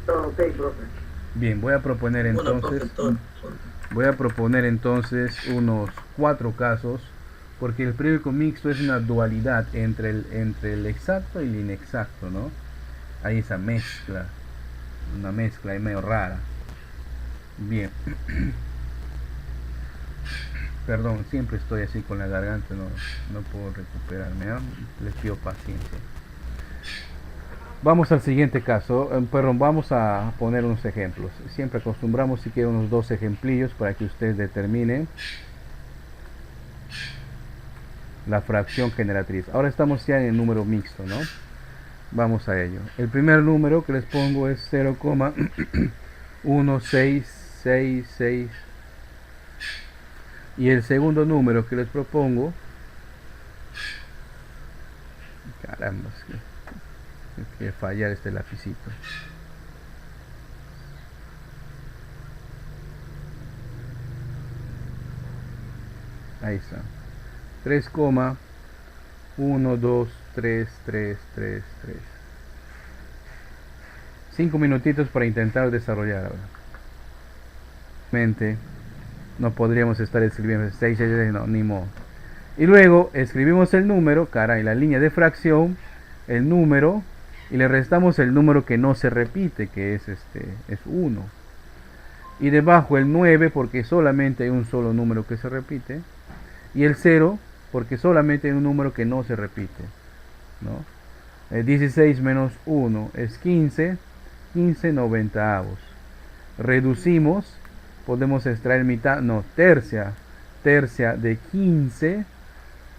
Ok, profe. Bien, voy a proponer Bueno, profe, entonces todo. unos 4 casos, porque el periódico mixto es una dualidad entre el exacto y el inexacto, ¿no? Hay esa mezcla, una mezcla ahí medio rara. Bien. Perdón, siempre estoy así con la garganta, no puedo recuperarme, ¿eh? Les pido paciencia. Vamos al siguiente caso, perdón, vamos a poner unos ejemplos. Siempre acostumbramos si quieren unos 2 ejemplillos para que ustedes determinen la fracción generatriz. Ahora estamos ya en el número mixto, ¿no? Vamos a ello. El primer número que les pongo es 0,1666. Y el segundo número que les propongo, caramba, que fallar este lapicito. Ahí está. 3,1233333. 5 minutitos para intentar desarrollar. No podríamos estar escribiendo 6, no, ni modo. Y luego escribimos el número, caray, la línea de fracción, el número, y le restamos el número que no se repite, que es 1. Y debajo el 9, porque solamente hay un solo número que se repite. Y el 0, porque solamente hay un número que no se repite, ¿no? 16 menos 1 es 15, 15 noventaavos. Reducimos, podemos extraer mitad, no, tercia de 15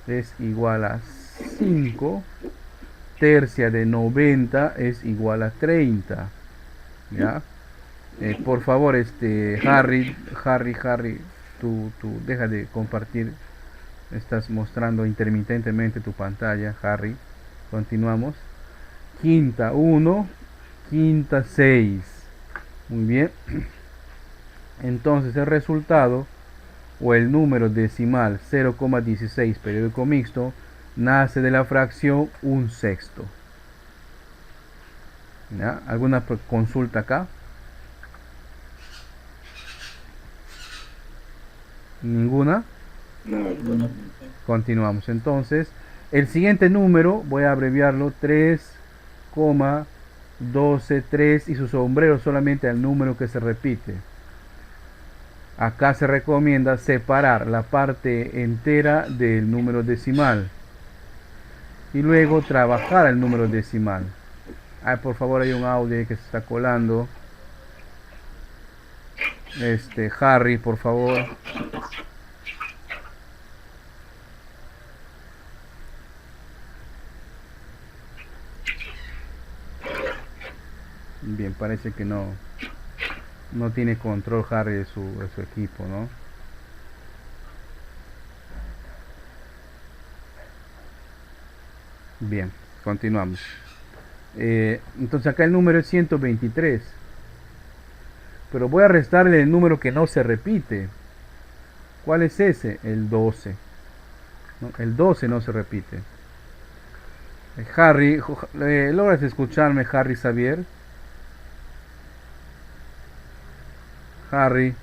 es igual a 5, tercia de 90 es igual a 30, ¿ya? Por favor, Harry, tú deja de compartir. Estás mostrando intermitentemente tu pantalla, Harry. Continuamos. Quinta 1, quinta 6. Muy bien. Entonces el resultado o el número decimal 0,16 periódico mixto nace de la fracción 1/6. ¿Ya? ¿Alguna consulta acá? ¿Ninguna? No. Continuamos. Entonces, el siguiente número, voy a abreviarlo, 3,123 y su sombrero solamente al número que se repite. Acá se recomienda separar la parte entera del número decimal y luego trabajar el número decimal. Ay, por favor, hay un audio que se está colando. Harry, por favor. Bien, parece que no tiene control Harry de su equipo, ¿no? Bien, continuamos. Entonces acá el número es 123. Pero voy a restarle el número que no se repite. ¿Cuál es ese? El 12. ¿No? El 12 no se repite. Harry, ¿logras escucharme, Harry Xavier? Harry,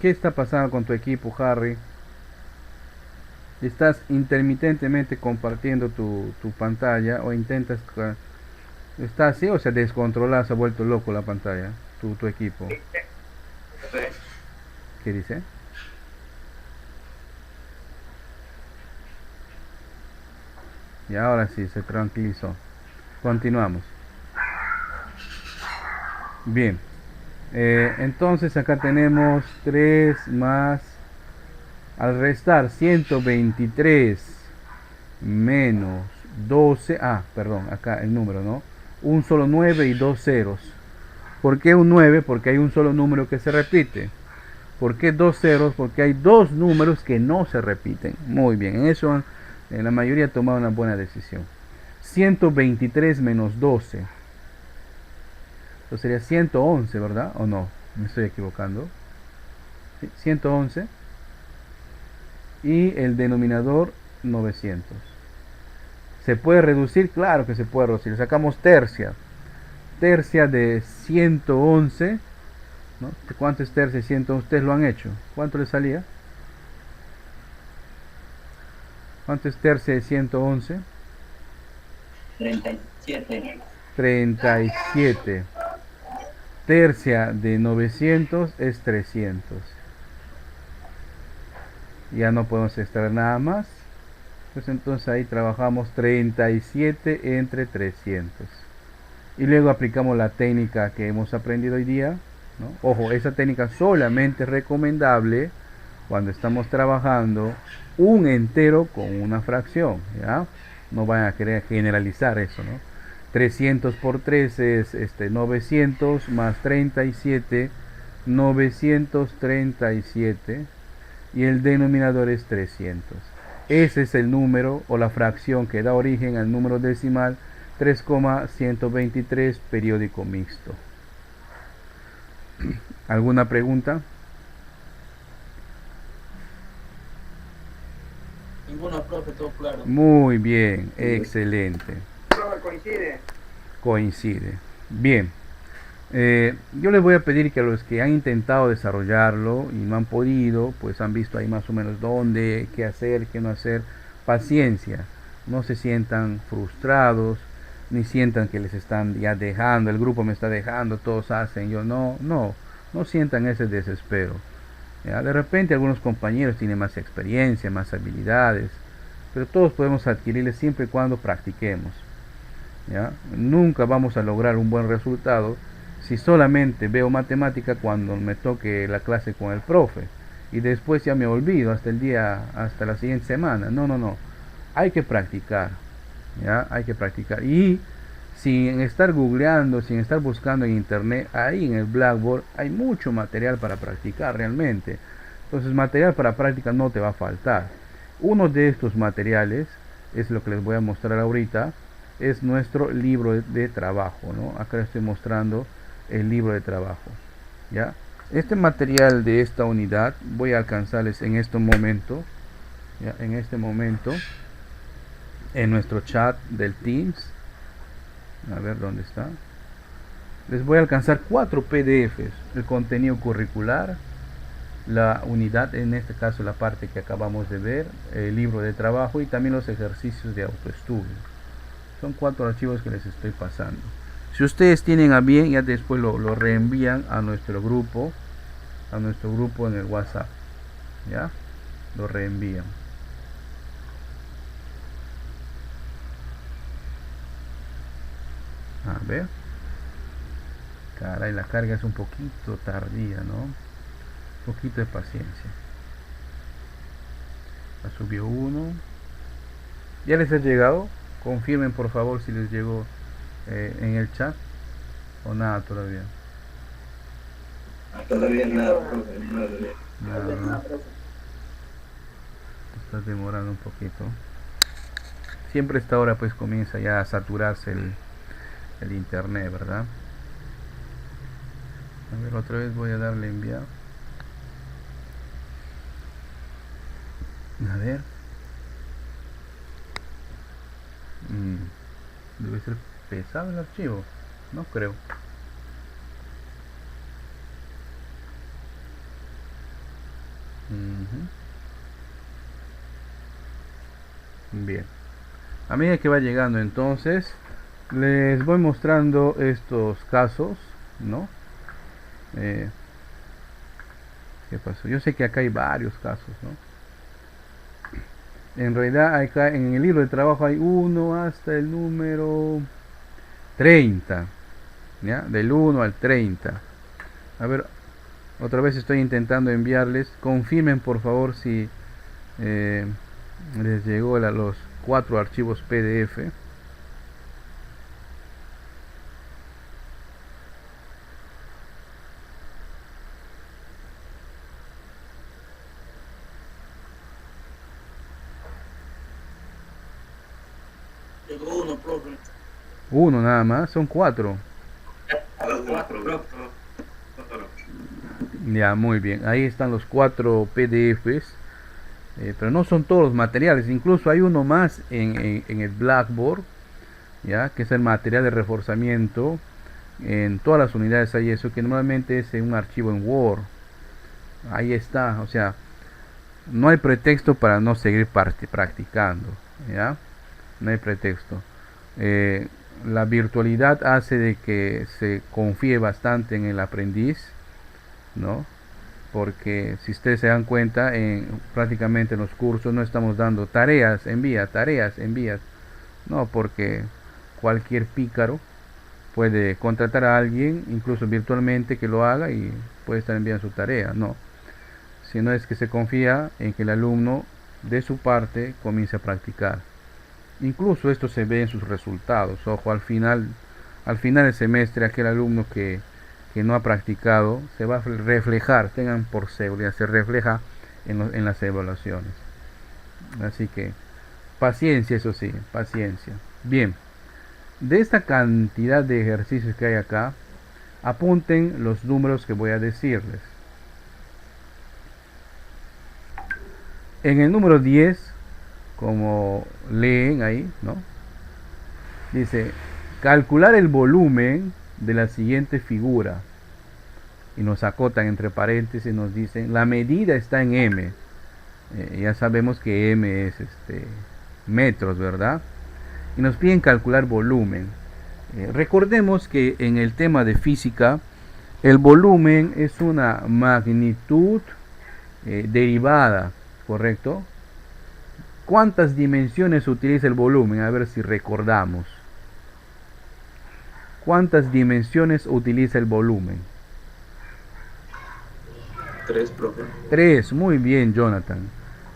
¿qué está pasando con tu equipo, Harry? ¿Estás intermitentemente compartiendo tu pantalla o intentas... ¿Está así o se descontrola, se ha vuelto loco la pantalla, tu equipo? ¿Qué dice? Y ahora sí, se tranquilizó. Continuamos. Bien. Entonces acá tenemos 3 más... Al restar 123 menos 12... Ah, perdón, acá el número, ¿no? Un solo 9 y 2 ceros. ¿Por qué un 9? Porque hay un solo número que se repite. ¿Por qué 2 ceros? Porque hay 2 números que no se repiten. Muy bien, en eso la mayoría ha tomado una buena decisión. 123 menos 12. Entonces sería 111, ¿verdad? ¿O no? Me estoy equivocando. ¿Sí? 111. Y el denominador 900. ¿Se puede reducir? Claro que se puede reducir. Sacamos tercia. Tercia de 111. ¿No? ¿Cuánto es tercia de 111? Ustedes lo han hecho. ¿Cuánto le salía? ¿Cuánto es tercia de 111? 37. 37. Tercia de 900 es 300. Ya no podemos extraer nada más. Pues entonces ahí trabajamos 37 entre 300. Y luego aplicamos la técnica que hemos aprendido hoy día, ¿no? Ojo, esa técnica solamente es recomendable cuando estamos trabajando un entero con una fracción, ¿ya? No vayan a querer generalizar eso, ¿no? 300 por 3 es 900 más 37, 937, y el denominador es 300. Ese es el número o la fracción que da origen al número decimal 3,123 periódico mixto. ¿Alguna pregunta? Ninguna, profe, todo claro. Muy bien, excelente. Profe, coincide. Coincide. Bien. Yo les voy a pedir que a los que han intentado desarrollarlo y no han podido, pues han visto ahí más o menos dónde, qué hacer, qué no hacer. Paciencia. No se sientan frustrados, ni sientan que les están ya dejando, el grupo me está dejando, todos hacen, yo no. No sientan ese desespero. ¿Ya? De repente algunos compañeros tienen más experiencia, más habilidades, pero todos podemos adquirirles siempre y cuando practiquemos. ¿Ya? Nunca vamos a lograr un buen resultado si solamente veo matemática cuando me toque la clase con el profe y después ya me olvido hasta la siguiente semana. No. Hay que practicar. ¿Ya? Hay que practicar. Y sin estar googleando, sin estar buscando en internet, ahí en el Blackboard hay mucho material para practicar realmente. Entonces material para práctica no te va a faltar. Uno de estos materiales es lo que les voy a mostrar ahorita. Es nuestro libro de trabajo, ¿no? Acá les estoy mostrando el libro de trabajo, ¿ya? Este material de esta unidad voy a alcanzarles en este momento, ¿ya? En este momento, en nuestro chat del Teams. A ver dónde está. Les voy a alcanzar 4 PDFs: el contenido curricular, la unidad, en este caso la parte que acabamos de ver, el libro de trabajo y también los ejercicios de autoestudio. Son 4 archivos que les estoy pasando. Si ustedes tienen a bien, ya después lo reenvían a nuestro grupo en el WhatsApp. ¿Ya? Lo reenvían. A ver. Caray, la carga es un poquito tardía, ¿no? Un poquito de paciencia. La subió uno. ¿Ya les ha llegado? Confirmen por favor si les llegó en el chat o nada todavía. Todavía nada, profe, Nada, ¿no? Está demorando un poquito. Siempre a esta hora pues comienza ya a saturarse el internet, ¿verdad? A ver, otra vez voy a darle enviar. A ver. Debe ser pesado el archivo. No creo. Bien. A medida que va llegando entonces, les voy mostrando estos casos, ¿no? ¿Qué pasó? Yo sé que acá hay varios casos, ¿no? En realidad acá en el libro de trabajo hay uno hasta el número 30, ¿ya? Del 1 al 30. A ver, otra vez estoy intentando enviarles. Confirmen por favor si les llegó los 4 archivos PDF. Llegó uno, profe. Uno nada más, son 4. 4, profe. Ya, muy bien. Ahí están los 4 PDFs. Pero no son todos los materiales. Incluso hay uno más en el Blackboard, ya, que es el material de reforzamiento. En todas las unidades hay eso, que normalmente es en un archivo en Word. Ahí está. O sea, no hay pretexto para no seguir practicando, ¿ya? No hay pretexto. La virtualidad hace de que se confíe bastante en el aprendiz, ¿no? Porque si ustedes se dan cuenta, prácticamente en los cursos no estamos dando tareas, envía, no, porque cualquier pícaro puede contratar a alguien, incluso virtualmente, que lo haga y puede estar enviando su tarea, no. Sino es que se confía en que el alumno de su parte comience a practicar. Incluso esto se ve en sus resultados. Ojo, al final del semestre, aquel alumno que no ha practicado se va a reflejar, tengan por seguridad, se refleja en las evaluaciones. Así que paciencia, eso sí, paciencia. Bien, de esta cantidad de ejercicios que hay acá, apunten los números que voy a decirles. En el número 10, como leen ahí, ¿no? Dice, calcular el volumen de la siguiente figura. Y nos acotan entre paréntesis, nos dicen, la medida está en m. Ya sabemos que m es metros, ¿verdad? Y nos piden calcular volumen. Recordemos que en el tema de física, el volumen es una magnitud derivada, ¿correcto? ¿Cuántas dimensiones utiliza el volumen? A ver si recordamos. ¿Cuántas dimensiones utiliza el volumen? 3, profe. 3, muy bien, Jonathan.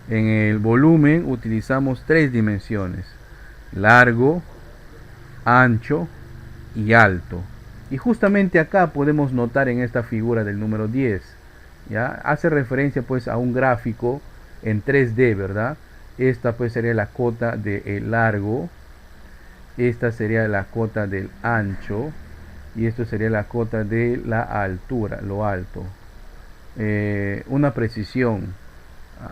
En el volumen utilizamos 3 dimensiones: largo, ancho y alto. Y justamente acá podemos notar en esta figura del número 10, ¿ya? Hace referencia pues a un gráfico en 3D, ¿verdad? Esta pues sería la cota del largo, esta sería la cota del ancho y esto sería la cota de la altura, lo alto. Una precisión: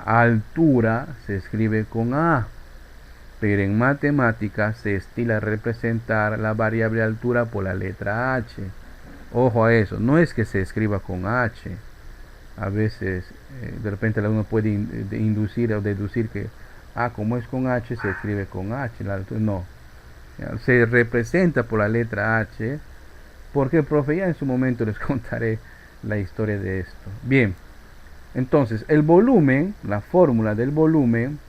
altura se escribe con A, pero en matemáticas se estila representar la variable altura por la letra H. Ojo a eso, no es que se escriba con H. A veces de repente uno puede inducir o deducir que como es con H se escribe con H, la altura. No, se representa por la letra H, porque, profe, ya en su momento les contaré la historia de esto. Bien, entonces el volumen, la fórmula del volumen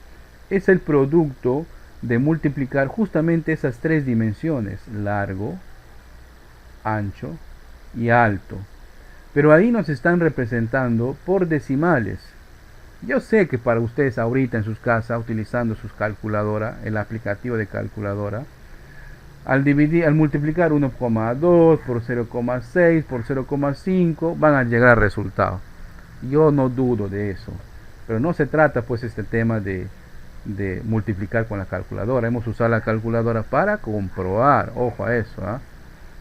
es el producto de multiplicar justamente esas 3 dimensiones: largo, ancho y alto. Pero ahí nos están representando por decimales. Yo sé que para ustedes ahorita en sus casas, utilizando sus calculadoras, el aplicativo de calculadora, al multiplicar 1,2 por 0,6 por 0,5 van a llegar al resultado. Yo no dudo de eso, pero no se trata pues este tema de multiplicar con la calculadora. Hemos usado la calculadora para comprobar, ojo a eso, ¿eh?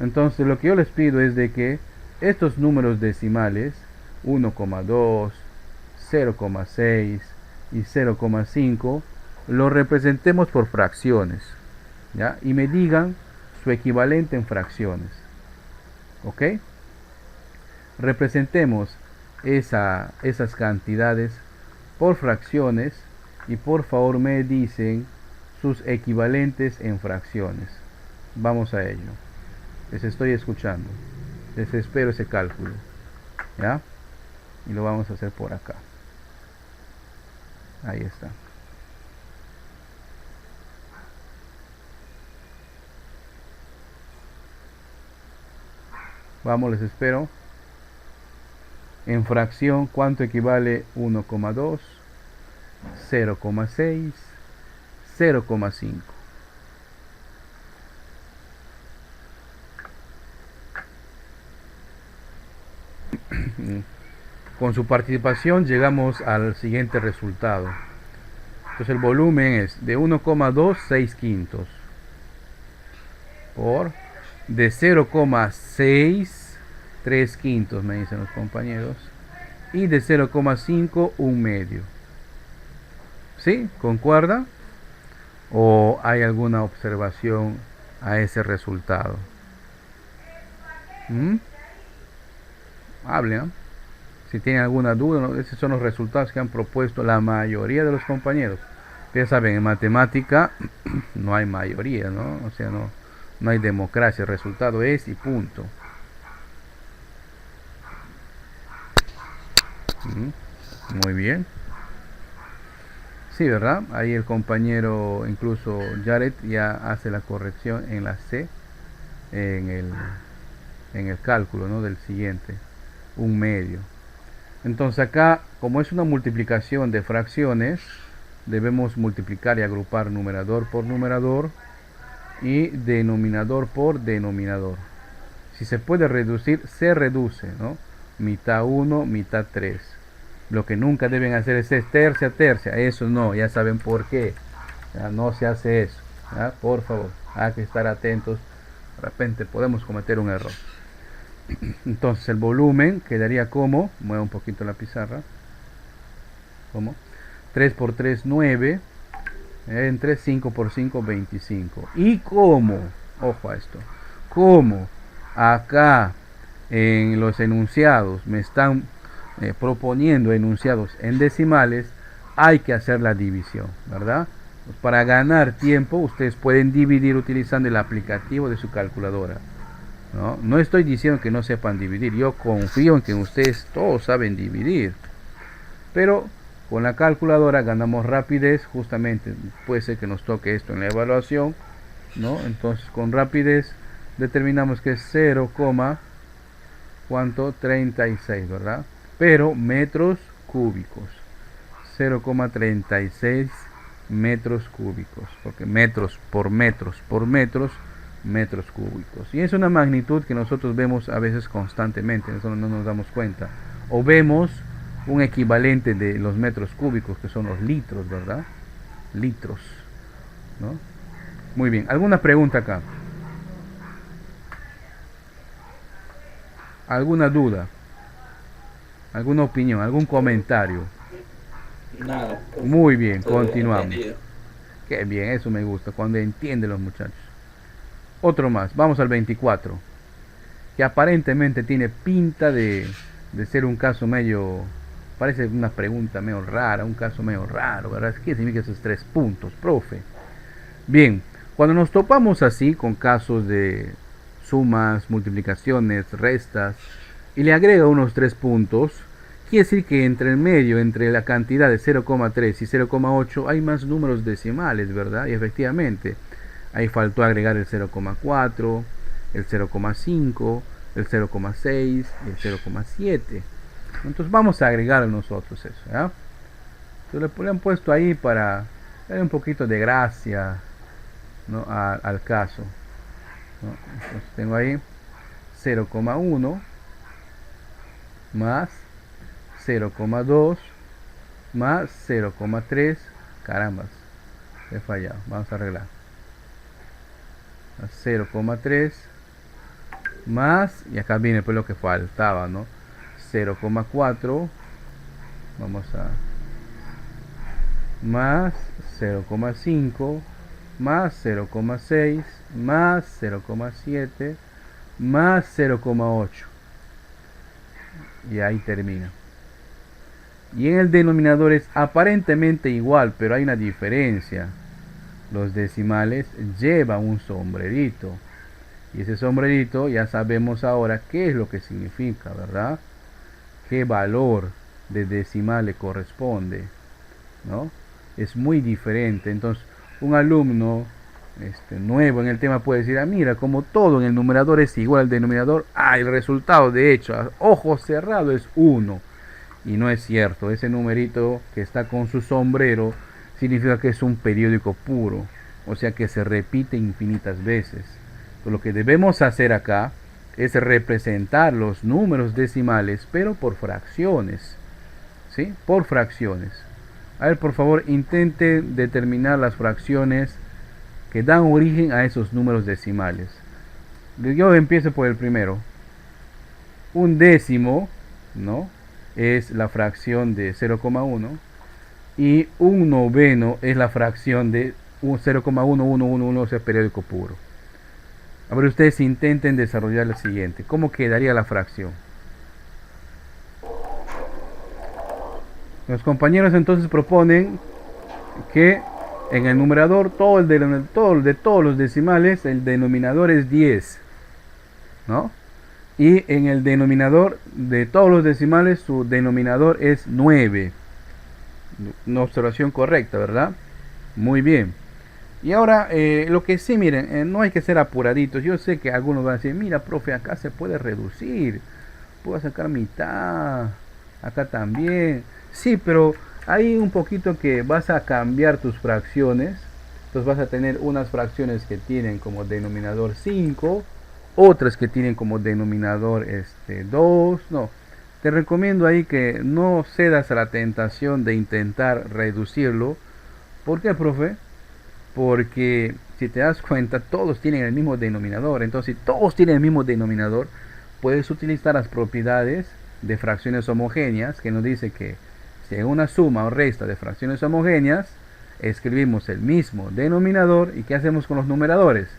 Entonces lo que yo les pido es de que estos números decimales 1,2, 0,6 y 0,5 lo representemos por fracciones, ¿ya? Y me digan su equivalente en fracciones. ¿Ok? Representemos esas cantidades por fracciones y por favor me dicen sus equivalentes en fracciones. Vamos a ello. Les estoy escuchando. Les espero ese cálculo. ¿Ya? Y lo vamos a hacer por acá. Ahí está. Vamos, les espero. En fracción, ¿cuánto equivale 1,2? 0,6, 0,5. Con su participación llegamos al siguiente resultado. Entonces el volumen es de 1,26 quintos por de 0,6 3/5 me dicen los compañeros. Y de 0,5 un medio. ¿Sí? ¿Concuerda? ¿O hay alguna observación a ese resultado? Hablen, ¿no? Si tienen alguna duda, ¿no? Esos son los resultados que han propuesto la mayoría de los compañeros. Ya saben, en matemática no hay mayoría, ¿no? O sea, no hay democracia. El resultado es y punto. Muy bien. Sí, ¿verdad? Ahí el compañero, incluso Jared, ya hace la corrección en la C, en el cálculo, ¿no? Del siguiente, un medio. Entonces acá, como es una multiplicación de fracciones, debemos multiplicar y agrupar numerador por numerador y denominador por denominador. Si se puede reducir, se reduce, ¿no? Mitad 1, mitad 3. Lo que nunca deben hacer es tercia, tercia. Eso no, ya saben por qué. Ya no se hace eso. ¿Ya? Por favor, hay que estar atentos. De repente podemos cometer un error. Entonces el volumen quedaría como, mueva un poquito la pizarra, como 3 por 3, 9, entre 5 por 5, 25. Y como, ojo a esto, como acá en los enunciados me están proponiendo enunciados en decimales, hay que hacer la división, ¿verdad? Pues para ganar tiempo, ustedes pueden dividir utilizando el aplicativo de su calculadora. No estoy diciendo que no sepan dividir, yo confío en que ustedes todos saben dividir, pero con la calculadora ganamos rapidez. Justamente puede ser que nos toque esto en la evaluación, ¿no? Entonces con rapidez determinamos que es 0, ¿cuánto? 36, ¿verdad? Pero metros cúbicos, 0,36 metros cúbicos, porque metros por metros por metros, metros cúbicos. Y es una magnitud que nosotros vemos a veces constantemente, nosotros no nos damos cuenta. O vemos un equivalente de los metros cúbicos, que son los litros, ¿verdad? Litros, ¿no? Muy bien, ¿alguna pregunta acá? ¿Alguna duda? ¿Alguna opinión? ¿Algún comentario? Nada. Muy bien, Todo continuamos. entendido. Qué bien, eso me gusta, cuando entienden los muchachos. Otro más, vamos al 24, que aparentemente tiene pinta de ser un caso medio, parece una pregunta medio rara, un caso medio raro, ¿verdad? ¿Qué significa esos 3 puntos, profe? Bien, cuando nos topamos así con casos de sumas, multiplicaciones, restas, y le agrega unos 3 puntos, quiere decir que entre el medio, entre la cantidad de 0,3 y 0,8 hay más números decimales, ¿verdad? Y efectivamente, ahí faltó agregar el 0,4, el 0,5, el 0,6 y el 0,7. Entonces vamos a agregar nosotros eso, ¿ya? Entonces le han puesto ahí para darle un poquito de gracia, ¿no? al caso, ¿no? Entonces tengo ahí 0,1 más 0,2 más 0,3. Carambas, he fallado, vamos a arreglar. 0,3 más, y acá viene pues lo que faltaba, ¿no? 0,4, vamos a, más 0,5 más 0,6 más 0,7 más 0,8, y ahí termina. Y en el denominador es aparentemente igual, pero hay una diferencia. Los decimales llevan un sombrerito, y ese sombrerito ya sabemos ahora qué es lo que significa, ¿verdad? Qué valor de decimal le corresponde, ¿no? Es muy diferente. Entonces un alumno nuevo en el tema puede decir, mira, como todo en el numerador es igual al denominador, el resultado de hecho a ojo cerrado es 1. Y no es cierto, ese numerito que está con su sombrero significa que es un periódico puro, o sea que se repite infinitas veces. Entonces, lo que debemos hacer acá es representar los números decimales, pero por fracciones, ¿sí? Por fracciones. A ver, por favor, intente determinar las fracciones que dan origen a esos números decimales. Yo empiezo por el primero. Un décimo, ¿no?, es la fracción de 0,1 y un noveno es la fracción de 0,1111, o sea, periódico puro. A ver, ustedes intenten desarrollar lo siguiente. ¿Cómo quedaría la fracción? Los compañeros entonces proponen que en el numerador de todos los decimales el denominador es 10, ¿no? Y en el denominador de todos los decimales su denominador es 9. Una observación correcta, ¿verdad? Muy bien. Y ahora, lo que sí, miren, no hay que ser apuraditos. Yo sé que algunos van a decir, mira, profe, acá se puede reducir. Puedo sacar mitad. Acá también. Sí, pero hay un poquito que vas a cambiar tus fracciones. Entonces vas a tener unas fracciones que tienen como denominador 5. Otras que tienen como denominador 2. No. Te recomiendo ahí que no cedas a la tentación de intentar reducirlo. ¿Por qué, profe? Porque si te das cuenta, todos tienen el mismo denominador. Entonces, si todos tienen el mismo denominador, puedes utilizar las propiedades de fracciones homogéneas, que nos dice que si en una suma o resta de fracciones homogéneas, escribimos el mismo denominador. ¿Y qué hacemos con los numeradores?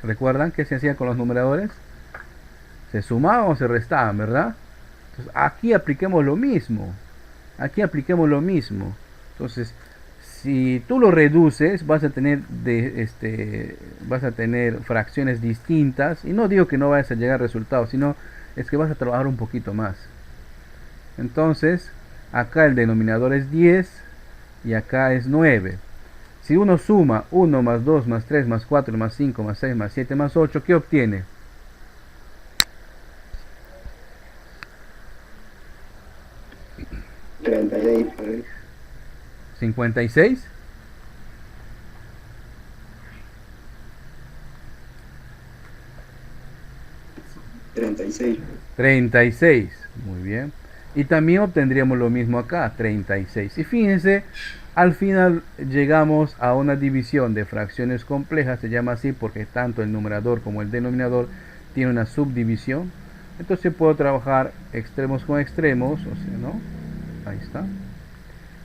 ¿Recuerdan qué se hacía con los numeradores? Se sumaban o se restaban, ¿verdad? Entonces, aquí apliquemos lo mismo. Aquí apliquemos lo mismo. Entonces, si tú lo reduces, vas a tener fracciones distintas. Y no digo que no vayas a llegar a resultados, sino es que vas a trabajar un poquito más. Entonces, acá el denominador es 10 y acá es 9. Si uno suma 1 más 2 más 3 más 4 más 5 más 6 más 7 más 8, ¿qué obtiene? ¿36? 56. ¿36? 36. Muy bien. Y también obtendríamos lo mismo acá, 36. Y fíjense, al final llegamos a una división de fracciones complejas. Se llama así porque tanto el numerador como el denominador tiene una subdivisión. Entonces puedo trabajar extremos con extremos, o sea, ¿no? Ahí está.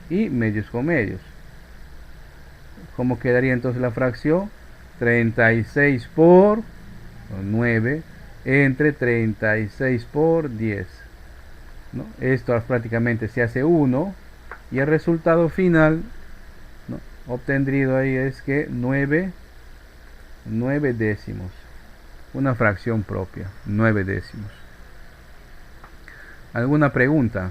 Y medios con medios. ¿Cómo quedaría entonces la fracción? 36 por 9 entre 36 por 10, ¿no? Esto prácticamente se hace 1 y el resultado final, ¿no?, obtenido ahí es que 9 décimos. Una fracción propia, 9 décimos. ¿Alguna pregunta?